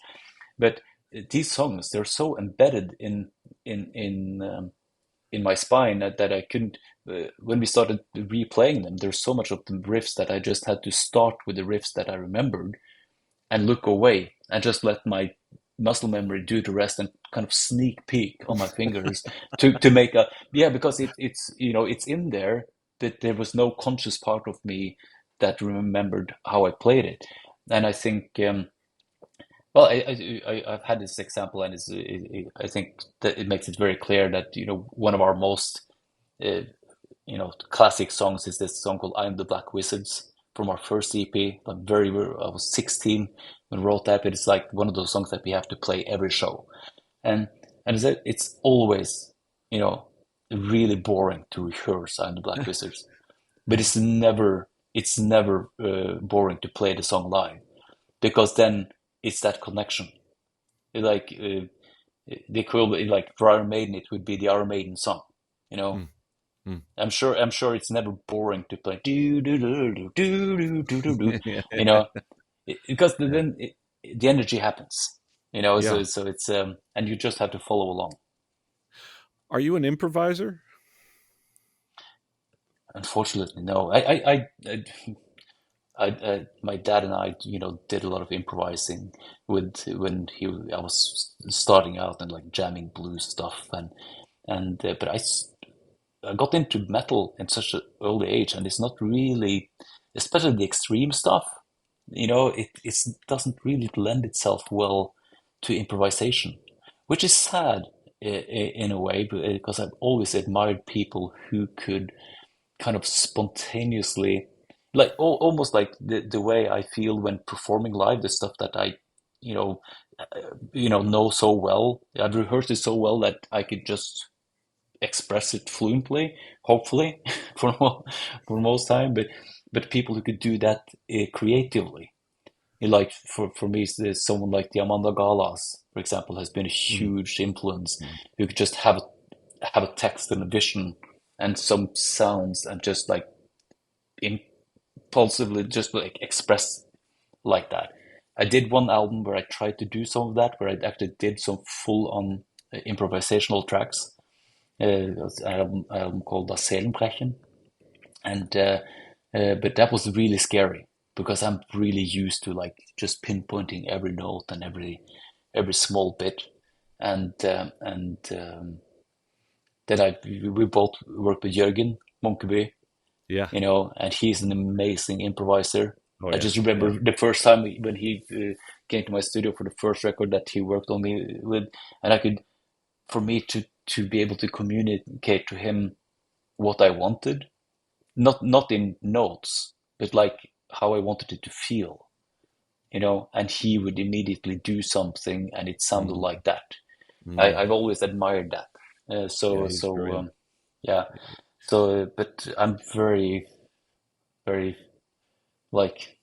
But these songs, they're so embedded in my spine that I couldn't. When we started replaying them, there's so much of the riffs that I just had to start with the riffs that I remembered and look away and just let my muscle memory do the rest and kind of sneak peek on my fingers to make a because it's in there, but there was no conscious part of me that remembered how I played it. And I think well, I've had this example, and I think that it makes it very clear that one of our most uh, classic songs is this song called "I'm the Black Wizards" from our first EP. I was 16 when I wrote that, but it's like one of those songs that we have to play every show, and it's always really boring to rehearse "I'm the Black Wizards," but it's never boring to play the song live, because then it's that connection. Like the equivalent, like for Iron Maiden, it would be the Iron Maiden song. You know, Mm, mm. I'm sure it's never boring to play do do do do do do do do do. Yeah. You know, because then the energy happens. Yeah. So it's and you just have to follow along. Are you an improviser? Unfortunately, no. My dad and I, did a lot of improvising I was starting out and like jamming blues stuff, but I got into metal in such an early age, and it's not really, especially the extreme stuff. It doesn't really lend itself well to improvisation, which is sad in a way, because I've always admired people who could kind of spontaneously, like almost like the way I feel when performing live, the stuff that I, you know, know so well. I've rehearsed it so well that I could just express it fluently, hopefully, for most time. But people who could do that creatively, like for me, someone like the Amanda Galas, for example, has been a Mm, huge influence. mm. Who could just have a text and a vision and some sounds and just like impulsively just like express like that. I did one album where I tried to do some of that, where I actually did some full on improvisational tracks. It was an album called Das Seelenbrechen, and but that was really scary because I'm really used to like just pinpointing every note and every small bit, and then we both worked with Jørgen Munkeby, Yeah. and he's an amazing improviser. Oh I yeah. just remember Yeah. the first time when he came to my studio for the first record that he worked on me with, and for me to be able to communicate to him what I wanted, not in notes, but like how I wanted it to feel, and he would immediately do something, and it sounded Mm, like that. mm. I've always admired that. Yeah, So he's so brilliant. yeah. So, but I'm very very like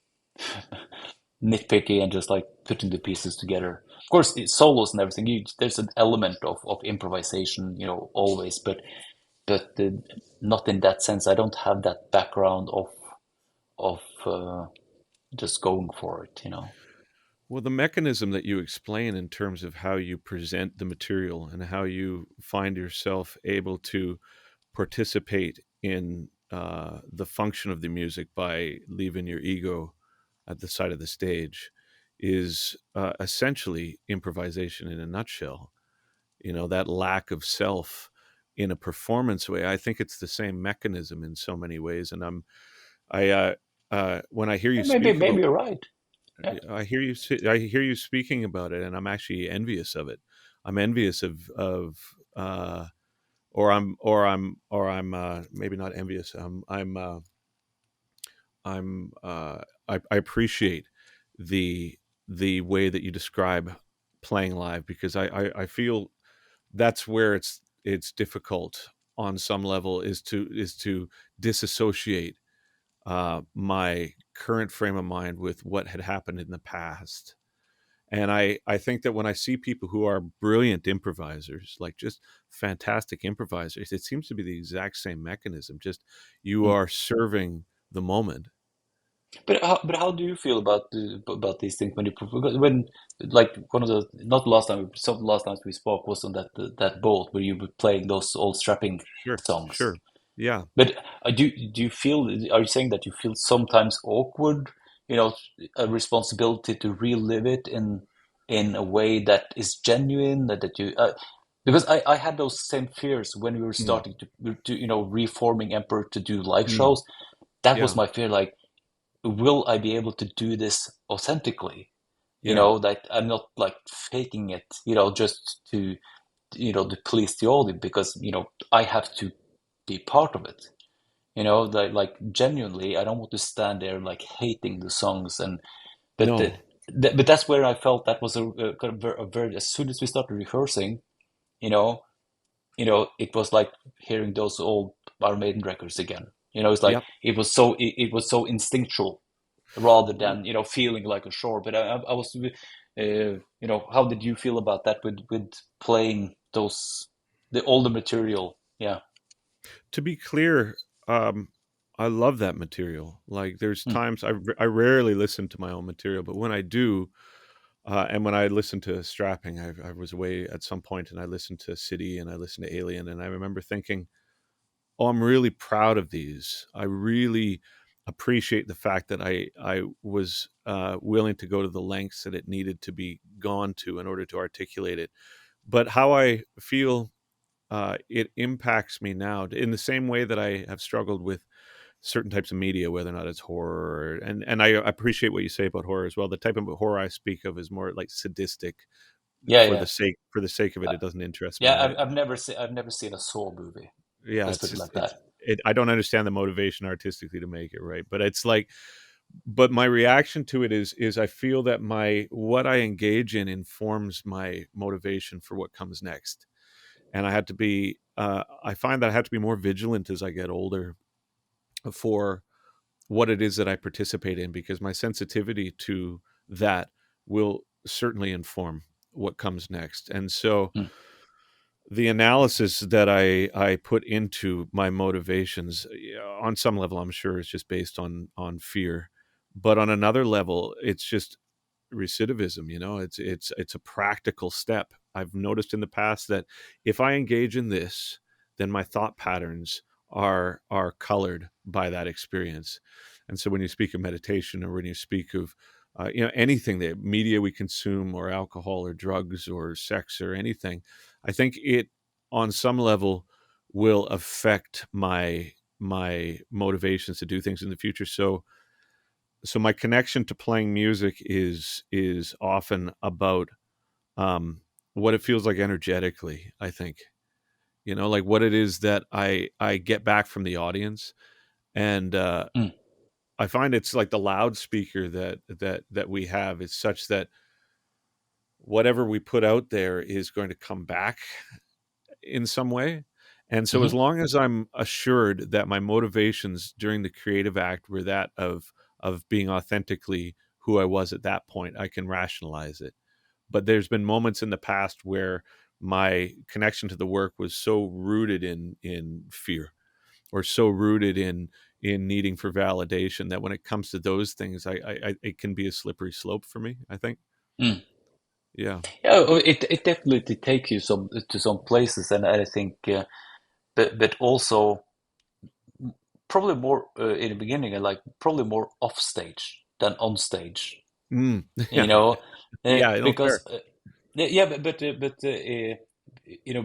nitpicky and just like putting the pieces together. Of course, it's solos and everything. There's an element of improvisation, always, but not in that sense. I don't have that background of just going for it. Well, the mechanism that you explain in terms of how you present the material and how you find yourself able to participate in the function of the music by leaving your ego at the side of the stage is essentially improvisation in a nutshell. That lack of self in a performance way. I think it's the same mechanism in so many ways. And when I hear you Maybe speak maybe about, you're right. Yeah. I hear you speaking about it, and I'm actually envious of it. I'm envious of or I'm maybe not envious. I appreciate the the way that you describe playing live, because I feel that's where it's difficult on some level, is to disassociate my current frame of mind with what had happened in the past, And I think that when I see people who are brilliant improvisers, like just fantastic improvisers, it seems to be the exact same mechanism. Just you Mm. are serving the moment. But how do you feel about these things when when like one of the not the last time some of the last times we spoke was on that boat where you were playing those old strapping Sure, songs. sure. Yeah, But do you feel, are you saying that you feel sometimes awkward, a responsibility to relive it in a way that is genuine, that you because I had those same fears when we were mm, starting to reforming Emperor to do live mm, shows. That was yeah, my fear, like, will I be able to do this authentically? yeah. That I'm not like faking it, just to please the audience, because I have to be part of it. Like genuinely, I don't want to stand there like hating the songs, but No, but that's where I felt that was a kind of a very, as soon as we started rehearsing, you know, it was like hearing those old Iron Maiden records again. It's like yep. it was so instinctual rather than feeling like a chore. But I was, how did you feel about that with playing the older material? Yeah. To be clear, um, I love that material. Like, there's Mm. times I rarely listen to my own material, but when I do, and when I listened to Strapping, I was away at some point and I listened to City and I listened to Alien, and I remember thinking, oh, I'm really proud of these. I really appreciate the fact that I was willing to go to the lengths that it needed to be gone to in order to articulate it. But how I feel it impacts me now in the same way that I have struggled with certain types of media, whether or not it's horror, and I appreciate what you say about horror as well. The type of horror I speak of is more like sadistic Yeah, yeah. for the sake of it. Uh, It doesn't interest yeah, me. I've never seen a Saw movie. Yeah, Let's it's put it just like that. I don't understand the motivation artistically to make it, right, but it's like, but my reaction to it is I feel that my what I engage in informs my motivation for what comes next. And I had to be I find that I have to be more vigilant as I get older for what it is that I participate in, because my sensitivity to that will certainly inform what comes next. And so Mm. the analysis that I put into my motivations, on some level, I'm sure is just based on fear, but on another level, it's just recidivism. It's a practical step. I've noticed in the past that if I engage in this, then my thought patterns are colored by that experience. And so when you speak of meditation, or when you speak of anything, that media we consume, or alcohol or drugs or sex or anything, I think it on some level will affect my motivations to do things in the future. So my connection to playing music is often about um, what it feels like energetically. I think, like what it is that I get back from the audience, and Mm. I find it's like the loudspeaker that we have is such that whatever we put out there is going to come back in some way. And so as Hmm. long as I'm assured that my motivations during the creative act were that of being authentically who I was at that point, I can rationalize it. But there's been moments in the past where my connection to the work was so rooted in fear, or so rooted in needing for validation, that when it comes to those things, I it can be a slippery slope for me, I think. Mm. Yeah. Yeah, it definitely takes you to some places, and I think, but also probably more in the beginning, and like probably more off stage than on stage. Mm. You Yeah. know, Yeah, no, fair. because yeah,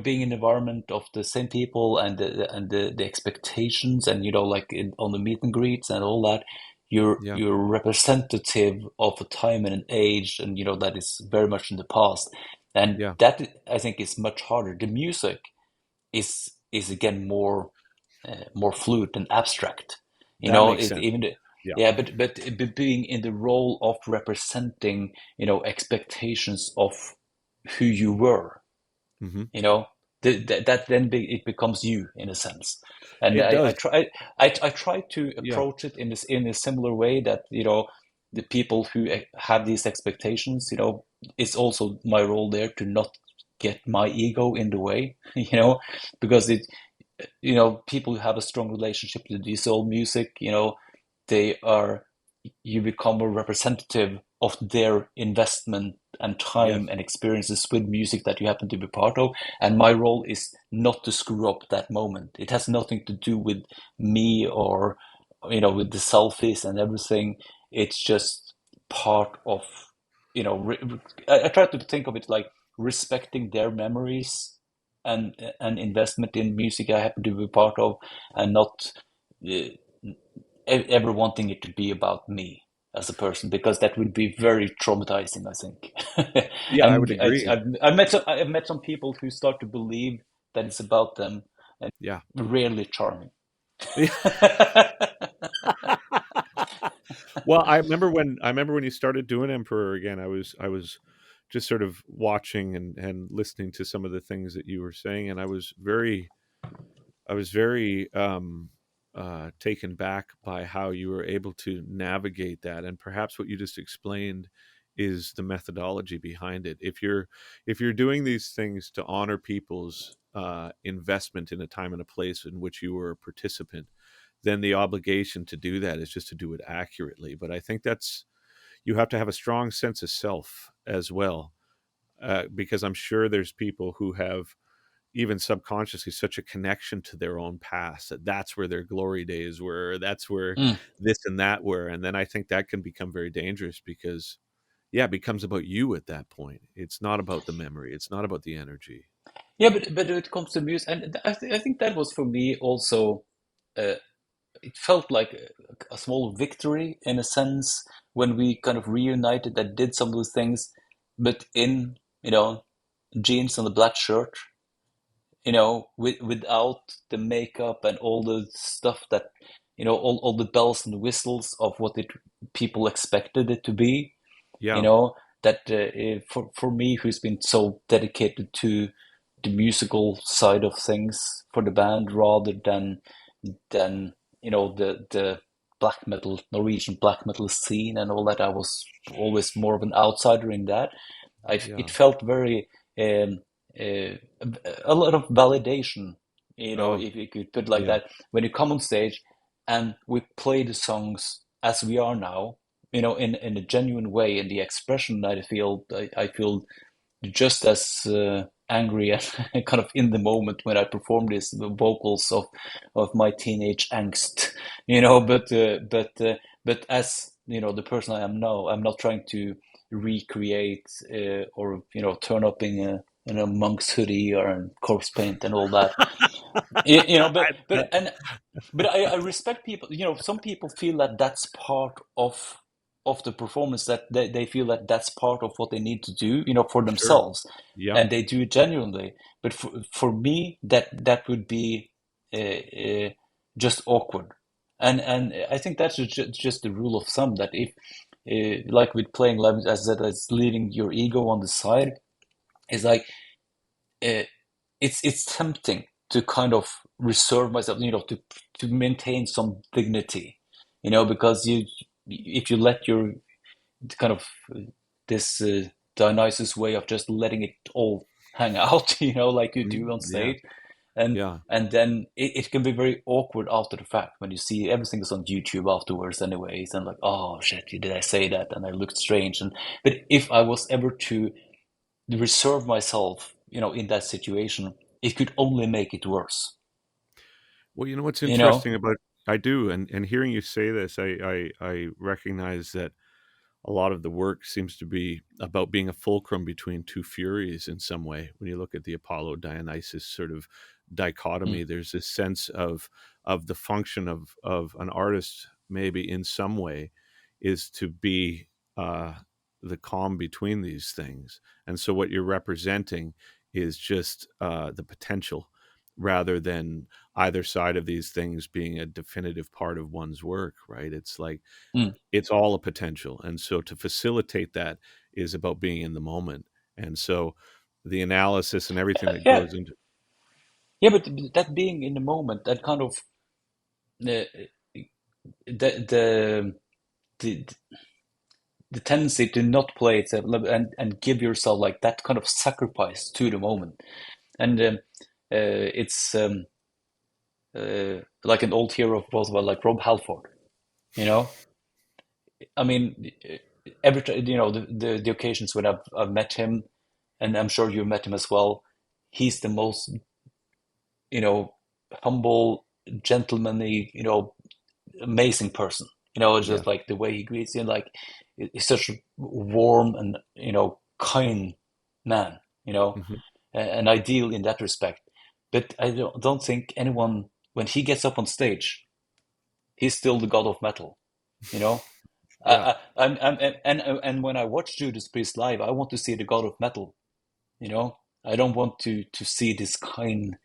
being in the environment of the same people, and the expectations, and like on the meet and greets and all that, Yeah. you're representative of a time and an age, and that is very much in the past, and Yeah. that I think is much harder. The music is again more fluid and abstract. That makes It sense. even Yeah. yeah, but being in the role of representing, expectations of who you were, Hmm. you know, that then it becomes you in a sense. And It does. I try to Yeah. approach it in a similar way, that the people who have these expectations, it's also my role there to not get my ego in the way, because people who have a strong relationship to this old music, they are, you become a representative of their investment and time Yes. and experiences with music that you happen to be part of. And my role is not to screw up that moment. It has nothing to do with me or, with the selfies and everything. It's just part of, I try to think of it like respecting their memories and investment in music I happen to be part of, and not uh, ever wanting it to be about me as a person, because that would be very traumatizing, I think. Yeah, I would And agree. I've met some people who start to believe that it's about them, and Yeah. rarely charming. Well, I remember when you started doing Emperor again. I was just sort of watching and listening to some of the things that you were saying, and I was very taken back by how you were able to navigate that, and perhaps what you just explained is the methodology behind it. If you're doing these things to honor people's investment in a time and a place in which you were a participant, then the obligation to do that is just to do it accurately. But I think that's you have to have a strong sense of self as well, because I'm sure there's people who have even subconsciously such a connection to their own past that that's where their glory days were, that's where Mm. this and that were, and then I think that can become very dangerous because yeah, it becomes about you at that point. It's not about the memory, it's not about the energy. Yeah, but when it comes to music, and I think that was for me also. Uh, it felt like a small victory in a sense when we kind of reunited and did some of those things, but in jeans and a black shirt, without the makeup and all the stuff that, all the bells and whistles of what it people expected it to be. you Yeah. know that for me, who's been so dedicated to the musical side of things for the band rather than the black metal, Norwegian black metal scene and all that. I was always more of an outsider in that. It Yeah. felt very um, uh, a lot of validation, Oh, if you could put it like yeah. that, when you come on stage and we play the songs as we are now, in a genuine way, in the expression that I feel just as angry and kind of in the moment when I perform these vocals of my teenage angst, but as the person I am now, I'm not trying to recreate or turn up in a monk's hoodie or in corpse paint and all that. But That- I respect people. Some people feel that that's part of the performance, that they feel that that's part of what they need to do, for sure. themselves, Yeah. and they do it genuinely. But for me, that would be just awkward, and I think that's just the rule of thumb, that if like with playing live, as I said, as leaving your ego on the side, is like uh, it's tempting to kind of reserve myself, to maintain some dignity, because if you let your kind of this Dionysus way of just letting it all hang out, like you do on Yeah. stage, and Yeah. and then it can be very awkward after the fact when you see everything is on YouTube afterwards, anyways, and like, oh shit, did I say that? And I looked strange. And but if I was ever to reserve myself, in that situation, it could only make it worse. Well, you know what's You know? interesting about I do, and hearing you say this, I recognize that a lot of the work seems to be about being a fulcrum between two furies in some way. When you look at the Apollo Dionysus sort of Mm, dichotomy, there's this sense of the function of an artist, maybe in some way, is to be the calm between these things. And so what you're representing is just the potential rather than either side of these things being a definitive part of one's work, right? It's like mm. it's all a potential. And so to facilitate that is about being in the moment. And so the analysis and everything that Yeah, goes into yeah, but that being in the moment, that kind of the the the, the the tendency to not play it and give yourself like that kind of sacrifice to the moment. And it's like an old hero of both, well, like Rob Halford, you know. I mean, every you know the occasions when I've met him, and I'm sure you've met him as well. He's the most, you know, humble, gentlemanly, you know, amazing person. You know, it's Yeah. just like the way he greets you, like he's such a warm and, you know, kind man. You know, Hmm. an ideal in that respect. But I don't think anyone, when he gets up on stage, he's still the god of metal. You know, Yeah. and when I watch Judas Priest live, I want to see the god of metal. You know, I don't want to see this kind.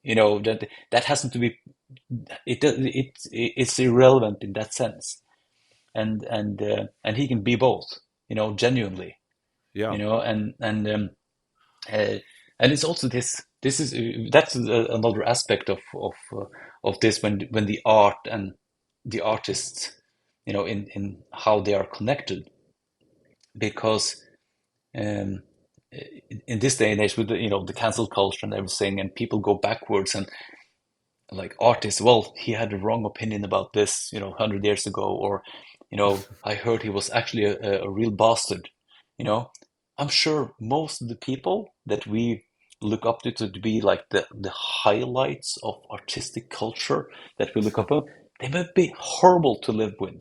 You know, that hasn't to be. It's irrelevant in that sense, and he can be both. You know, genuinely. Yeah. You know, uh, and it's also this is that's another aspect of this when the art and the artists, you know, in how they are connected, because um, in this day and age with the, you know, the cancel culture and everything, and people go backwards and like artists, well, he had a wrong opinion about this, you know, 100 years ago, or, you know, I heard he was actually a real bastard. You know, I'm sure most of the people that we look up to be like the highlights of artistic culture that we look up to, they might be horrible to live with.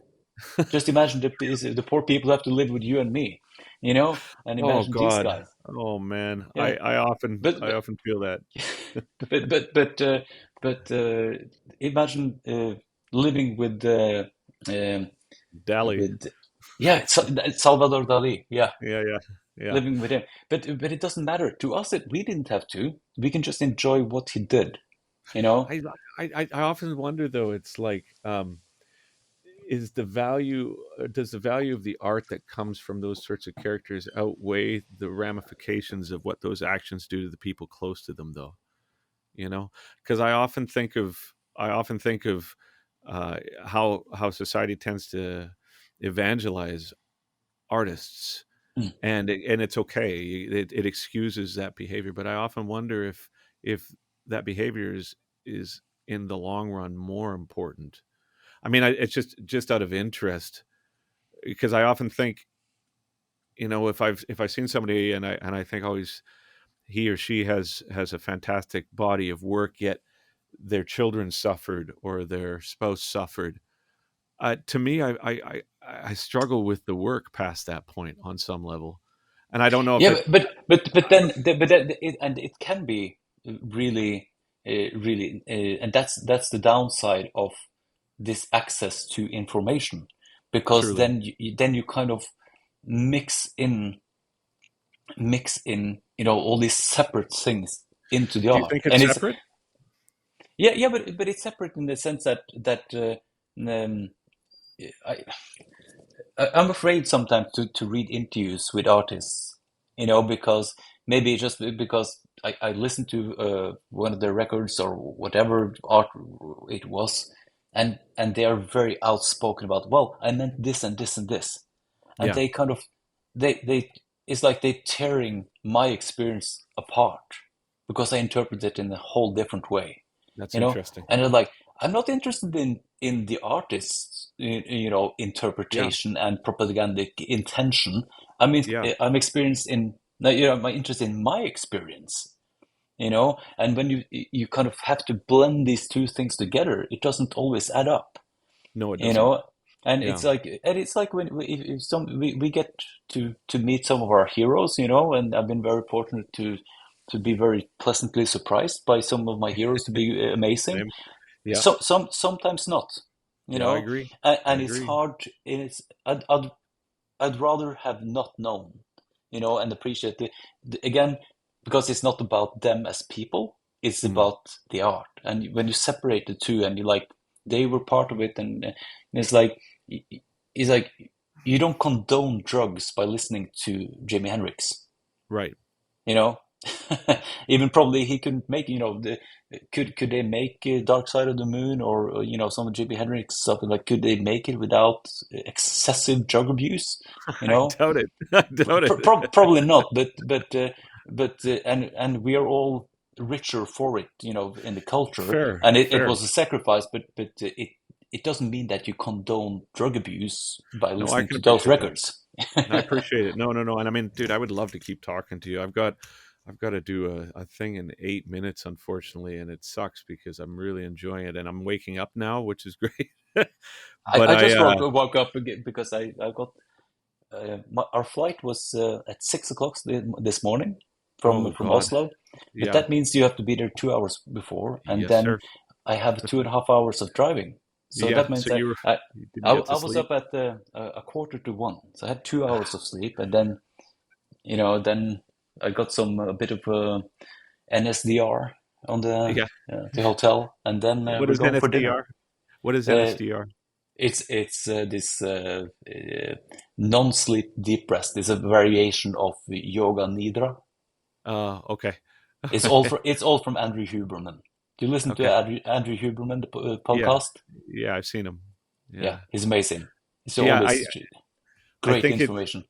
Just imagine the poor people who have to live with you and me, you know, and Oh imagine these God. guys. Oh man. Yeah, but I often feel that. but but but uh, but imagine living um, Dali. with yeah, Salvador Dali. Yeah, Yeah, yeah, yeah. living with him. But it doesn't matter to us. That we didn't have to. We can just enjoy what he did. You know. I I often wonder though. It's like, is the value does the value of the art that comes from those sorts of characters outweigh the ramifications of what those actions do to the people close to them, though? You know, because I often think of how society tends to evangelize artists, Mm. and it's okay. It excuses that behavior, but I often wonder if that behavior is in the long run more important. I mean, it's just out of interest, because I often think, you know, if I've seen somebody and I think, oh, he or she has a fantastic body of work, yet their children suffered or their spouse suffered. To me, I struggle with the work past that point on some level, and I don't know if Yeah, it. but then and it can be really really and that's the downside of this access to information, because Truly, then you kind of mix in you know, all these separate things into the do you art. think And it's it's separate? yeah, but it's separate in the sense that um, I I'm afraid sometimes to read interviews with artists, you know, because maybe just because I listened to one of their records or whatever art it was, and they are very outspoken about, well, I meant this and this and this, and Yeah, they kind of they it's like they tearing my experience apart because I interpret it in a whole different way, that's you know. interesting. And they're like, I'm not interested in the artist's you know, Yeah, interpretation and propagandic intention. I mean, yeah. I'm experienced in, you know, my interest in my experience, you know. And when you kind of have to blend these two things together, it doesn't always add up, No, it you doesn't. know. And Yeah, it's like when if we get to meet some of our heroes, you know. And I've been very fortunate to be very pleasantly surprised by some of my heroes to be amazing. same. Yeah, So sometimes not, you yeah. I know. agree. I And it's agree. hard. It's I'd rather have not known, you know, and appreciate again, because it's not about them as people, it's Mm, about the art. And when you separate the two, and you like, they were part of it, and it's like it's like you don't condone drugs by listening to Jimi Hendrix, right. you know. Even probably he couldn't make, could they make Dark Side of the Moon or some of Jimi Hendrix stuff, like could they make it without excessive drug abuse? I doubt it. I doubt it. Probably not, and we are all richer for it, in the culture, Fair, and it fair. was a sacrifice, but it doesn't mean that you condone drug abuse by No, I listening can to those appreciate that. records. I appreciate it. No. And I mean, dude, I would love to keep talking to you. I've got to do a thing in 8 minutes, unfortunately, and it sucks because I'm really enjoying it, and I'm waking up now, which is great. But I just woke up again because I got our flight was at 6 o'clock this morning oh from God, Oslo, but yeah, that means you have to be there 2 hours before, and yes, then sir. I have 2.5 hours of driving. So Yeah, that means so you didn't I get to was sleep. up at a quarter to 1, so I had 2 hours of sleep, and then I got a bit of NSDR on Yeah. the hotel, and then What we're is going for dinner. NSDR? What is Uh, NSDR? it's this non-sleep deep rest. It's a variation of yoga nidra. Okay. It's all from Andrew Huberman. Do you listen to Okay. Andrew Huberman, the Yeah. podcast? Yeah, I've seen him. Yeah, Yeah. he's amazing. It's Yeah, always I great think information.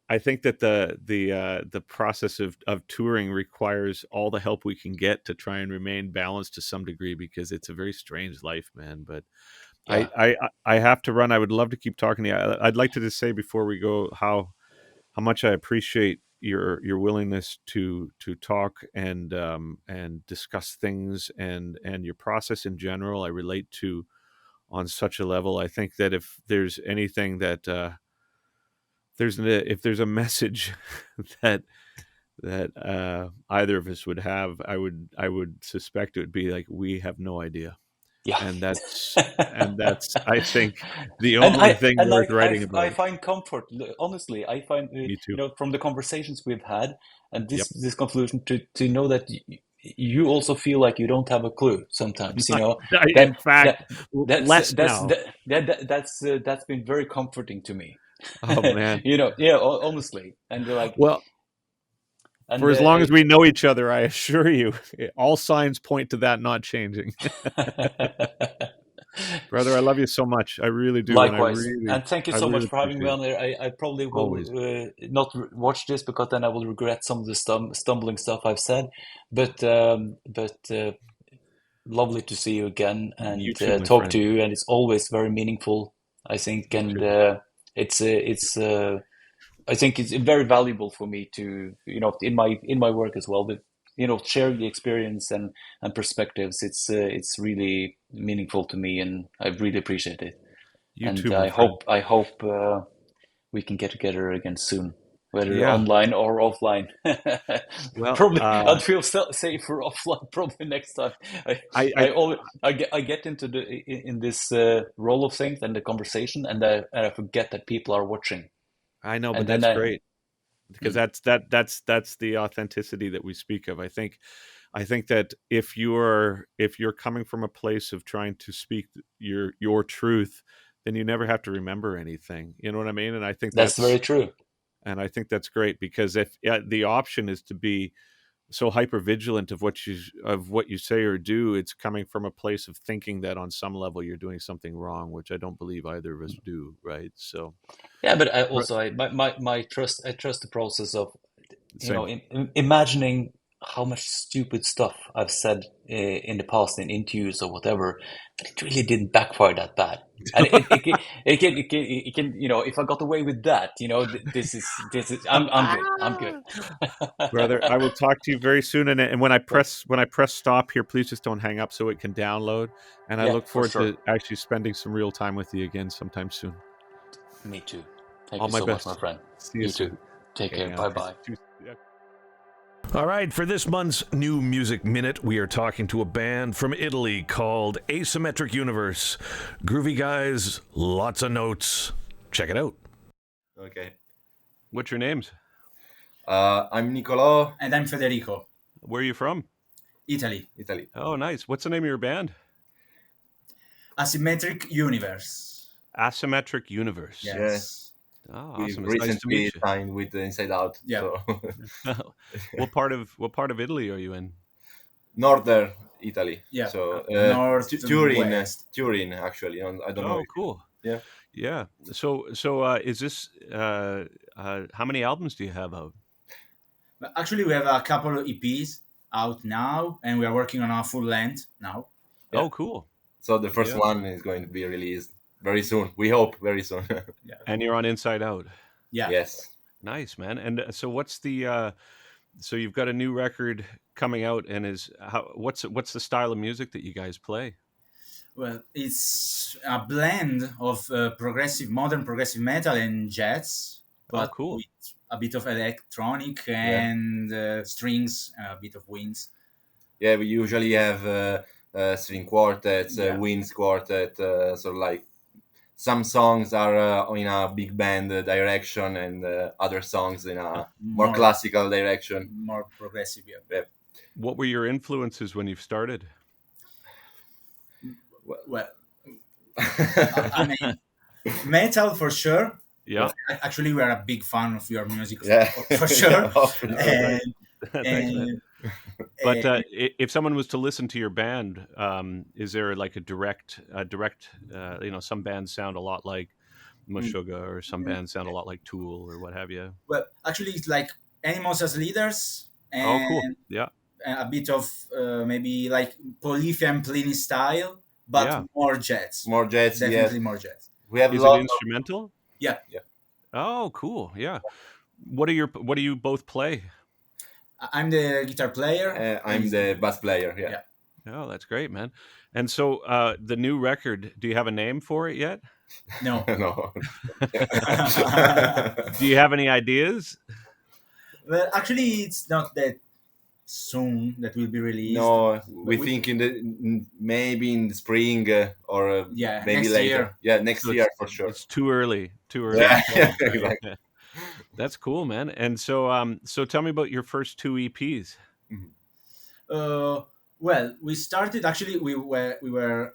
I think that the process of touring requires all the help we can get to try and remain balanced to some degree, because it's a very strange life, man. But I Yeah, I I have to run. I would love to keep talking to you. I'd like to just say before we go how much I appreciate your willingness to talk and discuss things and your process in general. I relate to on such a level. I think that if there's anything that if there's a message that either of us would have, I would suspect it would be like, we have no idea, yeah. and that's I think the And only thing worth writing I about. find comfort. Honestly, I find Me too. from the conversations we've had and Yep. this conclusion to know that you also feel like you don't have a clue sometimes. In Then fact, less that's now. that's been very comforting to me. Oh man. Yeah, honestly, and like Well, and for as long as we know each other, I assure you, all signs point to that not changing. Brother, I love you so much. I really do, and Likewise, and thank you I so much really for having me appreciate it. on there. I probably will Always. not watch this because then I will regret some of the stumbling stuff I've said. But lovely to see you again You and too, my talk to friend. you. And it's always very meaningful, I think. You And too. it's I think it's very valuable for me to in my work as well. But sharing the experience and perspectives, it's really meaningful to me, and I really appreciate it. You And too, my friend. I hope we can get together again soon, whether Yeah. online or offline. Well, Probably I'd feel safer offline probably next time. I I get into in this role of things and the conversation, and I forget that people are watching, I know, but and then that's great, because mm, that's the authenticity that we speak of. I think that if you're coming from a place of trying to speak your truth, then you never have to remember anything. You know what I mean? And I think that's very that's true. and I think that's great, because if the option is to be so hyper vigilant of what you say or do, it's coming from a place of thinking that on some level you're doing something wrong, which I don't believe either of us do, right? So, Yeah, but I right, also my trust I trust the process of same. imagining how much stupid stuff I've said in the past in interviews or whatever, but it really didn't backfire that bad. And it can if I got away with that, this is I'm good. I'm good. Brother, I will talk to you very soon, and when I press stop here, please just don't hang up so it can download. And I Yeah, look for forward sure. to actually spending some real time with you again sometime soon. Me too. Thank All you my so much, my best. friend. See you You too. soon. Take Okay, care. now. Bye bye. All right, for this month's New Music Minute, we are talking to a band from Italy called Asymmetric Universe. Groovy guys, lots of notes. Check it out. Okay. What's your names? I'm Nicolò, And I'm Federico, Where are you from? Italy. Italy. Oh, nice. What's the name of your band? Asymmetric Universe. Asymmetric Universe. Yes. Oh, We awesome! It's nice to recently meet you. signed with Inside Out. Yeah. So What part of Italy are you in? northern Italy. Yeah. So North and Turin, west. Turin actually. I don't know. Oh, cool. Yeah. Yeah. Is this how many albums do you have out? But actually, we have a couple of EPs out now, and we are working on a full length now. Yeah. Oh, cool. So the first Yeah. one is going to be released very soon. We hope very soon. And you're on Inside Out. Yeah. Yes. Nice, man. And so what's the so you've got a new record coming out, and what's the style of music that you guys play? Well, it's a blend of modern progressive metal and jazz, Oh, but cool. with a bit of electronic and strings, a bit of winds. Yeah, we usually have string quartets, Yeah. winds quartet. So like some songs are in a big band direction, and other songs in a more classical direction. More progressive, yeah. Yeah. What were your influences when you started? Well, I mean, metal for sure. Yeah. Actually, we are a big fan of your music, Yeah. for sure. Yeah, Thanks, man. And, But if someone was to listen to your band, is there like a direct, some bands sound a lot like Meshuggah, or some bands sound a lot like Tool, or what have you? well, actually, it's like Animals as leaders, and Oh, cool. Yeah. a bit of maybe like Polyphia and Pliny style, but Yeah. more jazz. more jazz. Definitely Yes, more jazz. we have Is lot it instrumental? Yeah. Oh, cool. Yeah. What do you both play? I'm the guitar player. I'm the bass player. Yeah. Yeah. Oh, that's great, man. And so the new record, do you have a name for it yet? No. No. Do you have any ideas? Well, actually, it's not that soon that will be released. No, we we- think maybe in the spring or Yeah, maybe next later. year. Yeah, next So year for sure. It's too early. Too early. Yeah, Yeah. exactly. That's cool, man. And so tell me about your first two EPs. Well, we started actually. We were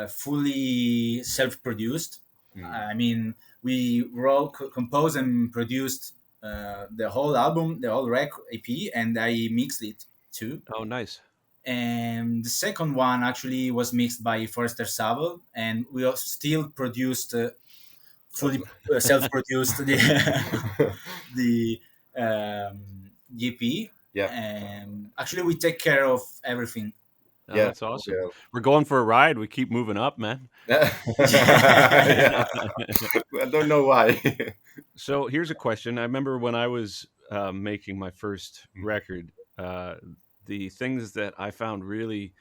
fully self-produced. I mean, we wrote, composed, and produced the whole album, the whole EP, and I mixed it too. Oh, nice. And the second one actually was mixed by Forrester Saville, and we also still produced fully self-produced the EP. Yeah. And actually, we take care of everything. Oh, Yeah. that's awesome. Yeah. We're going for a ride. We keep moving up, man. Yeah. I don't know why. So here's a question. I remember when I was making my first record, the things that I found really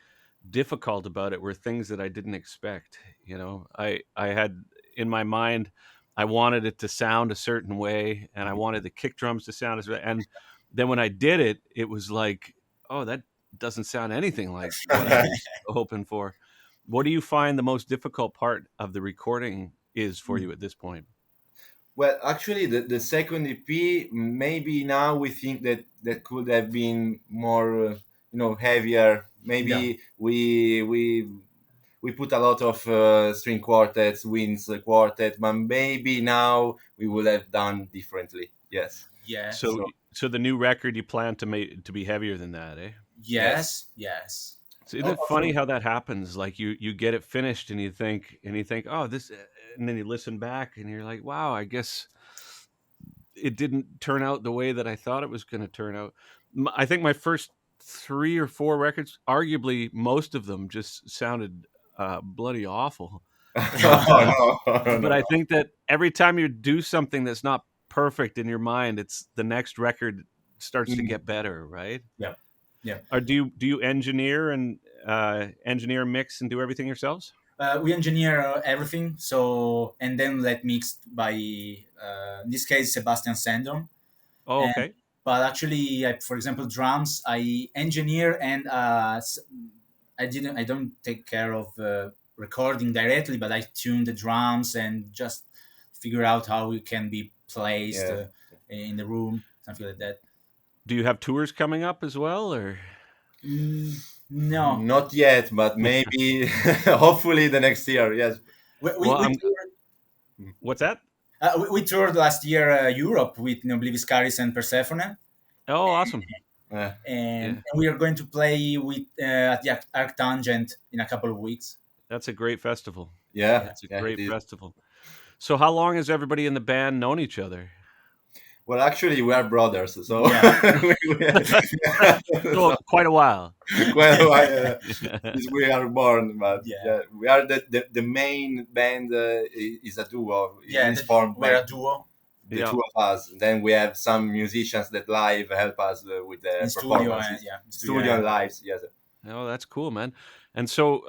difficult about it were things that I didn't expect. You know, I had in my mind, I wanted it to sound a certain way, and I wanted the kick drums to sound as, and then when I did it, it was like, oh, that doesn't sound anything like what I was hoping for. What do you find the most difficult part of the recording is for you at this point? Well, actually, the second EP, maybe now we think that could have been more, heavier. Maybe we put a lot of string quartets, winds quartet, but maybe now we would have done differently. Yes. Yeah. So the new record you plan to make to be heavier than that, eh? Yes. So isn't it funny how that happens? Like you get it finished and you think, oh, this, and then you listen back and you're like, wow, I guess it didn't turn out the way that I thought it was going to turn out. I think my first 3 or 4 records, arguably most of them just sounded bloody awful. But I think that every time you do something that's not perfect in your mind, it's the next record starts to get better, right? Yeah. Or do you engineer and mix and do everything yourselves? We engineer everything, and then let mixed by in this case Sebastian Sandon. Oh, okay. But actually, for example, drums, I engineer, and I don't take care of recording directly, but I tune the drums and just figure out how it can be placed in the room, something like that. Do you have tours coming up as well, or? No, not yet, but maybe hopefully the next year. Yes. We What's that? We toured last year Europe with Noblivis Caris and Persephone, Oh, awesome. Uh, and Yeah. we are going to play with at the Arctangent in a couple of weeks. That's a great festival. yeah, That's a yeah, it great is. festival. So how long has everybody in the band known each other? Well, actually, we are brothers, so Yeah. So quite a while. quite a while since we are born. But Yeah. yeah, we are the main band is a duo. Yeah, It's formed we're by a duo the Yeah. two of us. Then we have some musicians that live help us with the in studio performances, and yeah, studio and lives. Yes. Oh, that's cool, man. And so,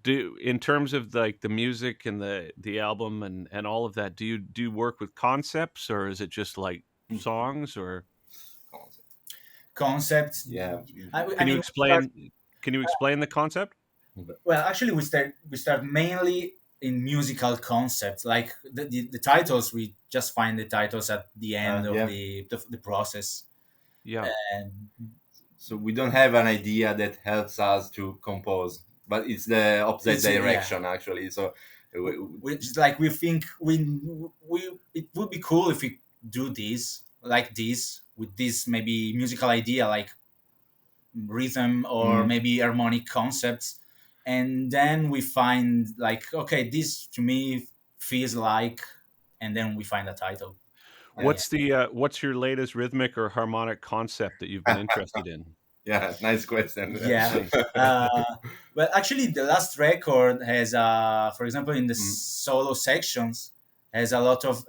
do in terms of like the music and the album and all of that, do you work with concepts, or is it just like songs, or concepts. Yeah. can you explain the concept? Well, actually, we start mainly in musical concepts, like the titles. We just find the titles at the end of Yeah. the process, Yeah. and So we don't have an idea that helps us to compose, but it's the opposite It's, yeah. direction actually. So which like we think we it would be cool if we do this like this with this maybe musical idea like rhythm or maybe harmonic concepts, and then we find like okay, this to me feels like, and then we find a title. What's what's your latest rhythmic or harmonic concept that you've been interested in? yeah, nice question. Yeah. Well, actually, the last record has, for example, in the solo sections, has a lot of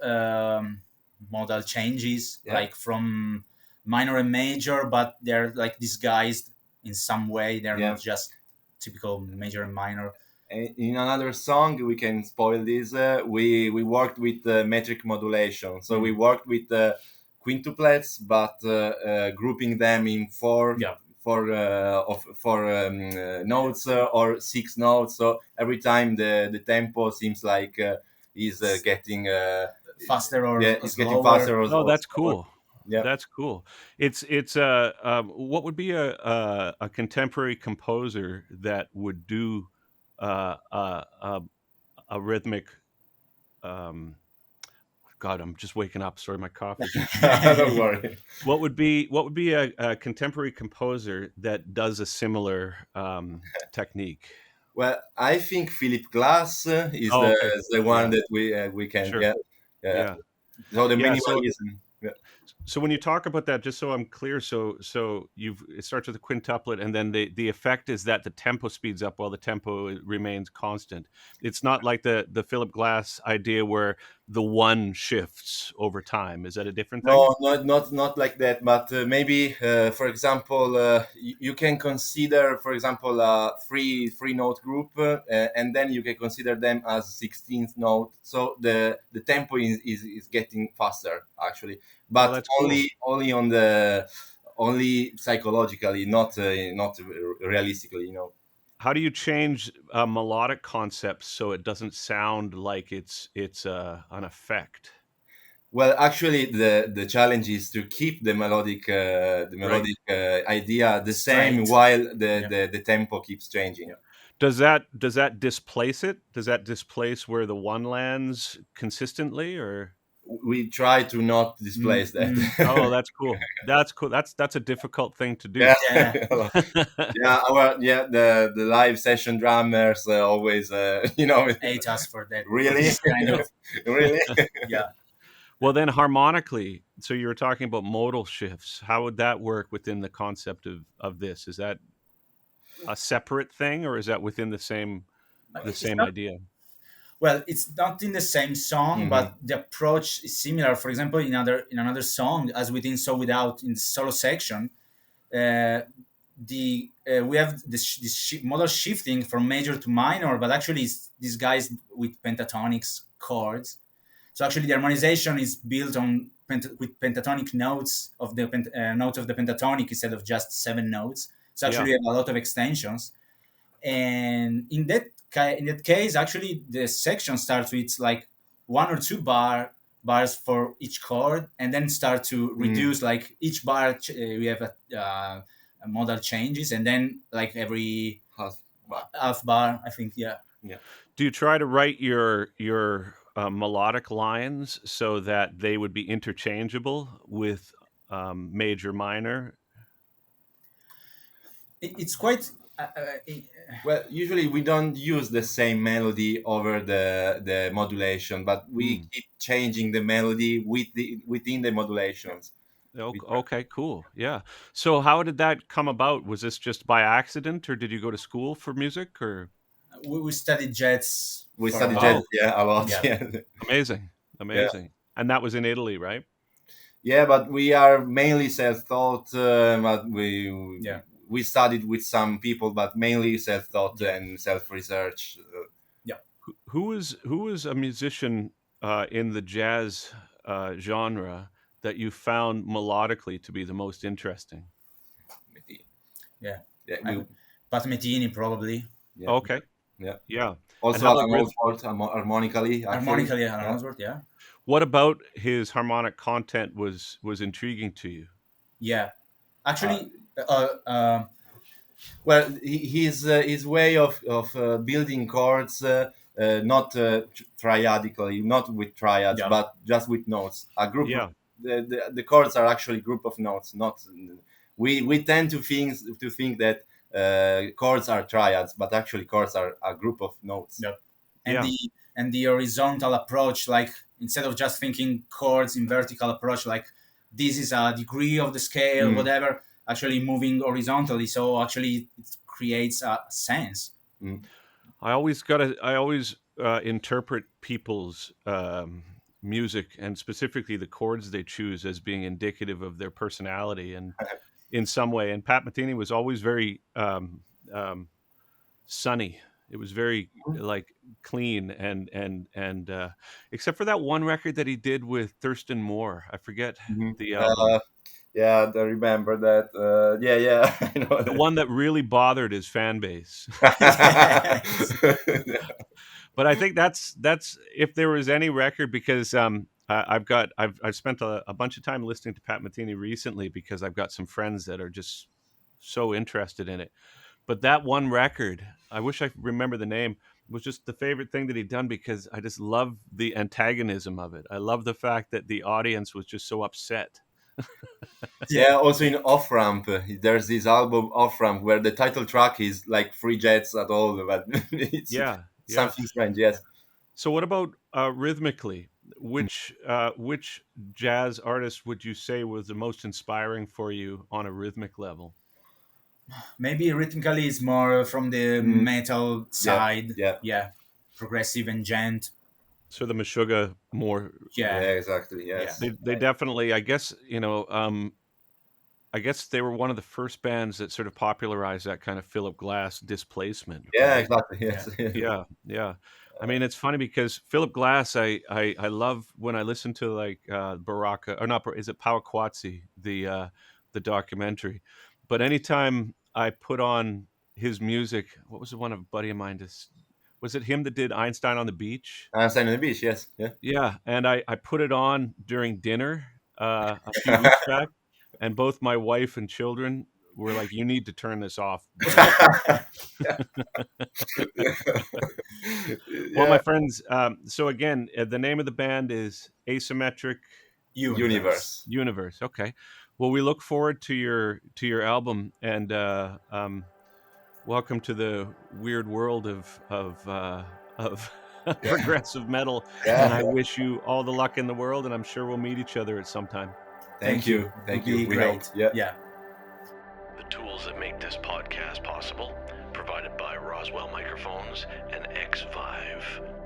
modal changes, Yeah. like from minor and major, but they're like disguised in some way. They're Yeah. not just typical major and minor. In another song, we can spoil this. We worked with metric modulation, so we worked with quintuplets, but grouping them in four Yeah. notes or 6 notes. So every time the tempo seems like is getting Faster or it's getting slower. faster. Oh, that's cool. Yeah. That's cool. It's what would be a contemporary composer that would do a rhythmic God, I'm just waking up. Sorry, my coffee. Don't worry. What would be a contemporary composer that does a similar technique? Well, I think Philip Glass is Oh, okay. the one Yeah. that we can Sure. get. Yeah. So the Yeah, minimalism. So when you talk about that, just so I'm clear, so it starts with a quintuplet, and then the effect is that the tempo speeds up while the tempo remains constant. It's not like the Philip Glass idea where the one shifts over time. Is that a different thing? No, not like that. But maybe, for example, you can consider, for example, a three note group, and then you can consider them as 16th note. So the tempo is getting faster actually, but that's cool. only on the only psychologically, not realistically. How do you change melodic concepts so it doesn't sound like it's an effect? Well, actually, the challenge is to keep the melodic idea the same Straight. while the tempo keeps changing. Does that displace it? Does that displace where the one lands consistently, or? We try to not displace that. Oh, that's cool. That's cool. That's a difficult thing to do. Yeah. The live session drummers always Hate us for that. Really? Kind of. Really? Yeah. Well, then harmonically, so you were talking about modal shifts. How would that work within the concept of this? Is that a separate thing, or is that within the same idea? Well, it's not in the same song, but the approach is similar. For example, in another song, as within so without, in the solo section, we have this modal shifting from major to minor, but actually it's these guys with pentatonics chords. So actually, the harmonization is built on with pentatonic notes of the notes of the pentatonic instead of just 7 notes. So actually, we have a lot of extensions, and in that case, actually, the section starts with like 1 or 2 bars for each chord, and then start to reduce. Like each bar, we have a modal changes, and then like every half bar, I think. Yeah. Do you try to write your melodic lines so that they would be interchangeable with major minor? It's quite. Well, usually we don't use the same melody over the modulation, but we keep changing the melody within the modulations. Okay, cool. Yeah. So how did that come about? Was this just by accident, or did you go to school for music, or? We studied jazz We for a study while. jazz, a lot. Yeah. Yeah. Amazing. Yeah. And that was in Italy, right? Yeah, but we are mainly self-taught. But Yeah. we studied with some people, but mainly self-taught and self-research. Who was a musician in the jazz genre that you found melodically to be the most interesting? Yeah. Yeah, Pat Metini probably. yeah, Okay. yeah. Yeah. Also, Alan Holdsworth, harmonically. Actually. Harmonically, Alan Holdsworth, yeah. What about his harmonic content was intriguing to you? Yeah. Actually, Well, his way of building chords, not triadically, not with triads, Yeah. but just with notes. A group. Yeah. The chords are actually group of notes. Not we tend to think that chords are triads, but actually chords are a group of notes. Yep. And the horizontal approach, like instead of just thinking chords in vertical approach, like this is a degree of the scale, whatever, actually moving horizontally. So actually it creates a sense. I always interpret people's music, and specifically the chords they choose, as being indicative of their personality and in some way. And Pat Metheny was always very sunny. It was very like clean and except for that one record that he did with Thurston Moore. I forget the album. Yeah, I remember that. Yeah, I know the one that really bothered his fan base. But I think that's if there was any record, because I've spent a bunch of time listening to Pat Metheny recently because I've got some friends that are just so interested in it. But that one record, I wish I remember the name, was just the favorite thing that he'd done, because I just love the antagonism of it. I love the fact that the audience was just so upset. Yeah, also in Off Ramp, there's this album Off Ramp where the title track is like Free Jets at all, but it's something strange. Yes. So what about rhythmically? Which jazz artist would you say was the most inspiring for you on a rhythmic level? Maybe rhythmically is more from the metal side. Yeah. Progressive and gent. So the Meshuggah more. Yeah, exactly. Yes. They definitely, I guess, I guess they were one of the first bands that sort of popularized that kind of Philip Glass displacement. Yeah, right? exactly. Yes. Yeah. I mean, it's funny because Philip Glass, I love when I listen to like Baraka, or not, is it Pawakwatsi, the documentary. But anytime I put on his music, what was the one of a buddy of mine? Was it him that did Einstein on the Beach? Einstein on the Beach, yes. Yeah, and I put it on during dinner a few weeks back, and both my wife and children were like, "You need to turn this off." Well, my friends, so again, the name of the band is Asymmetric Universe. Okay. Well, we look forward to your album, and welcome to the weird world of progressive metal. And I wish you all the luck in the world, and I'm sure we'll meet each other at some time. Thank you. Great. Yeah. The tools that make this podcast possible, provided by Roswell Microphones and X5.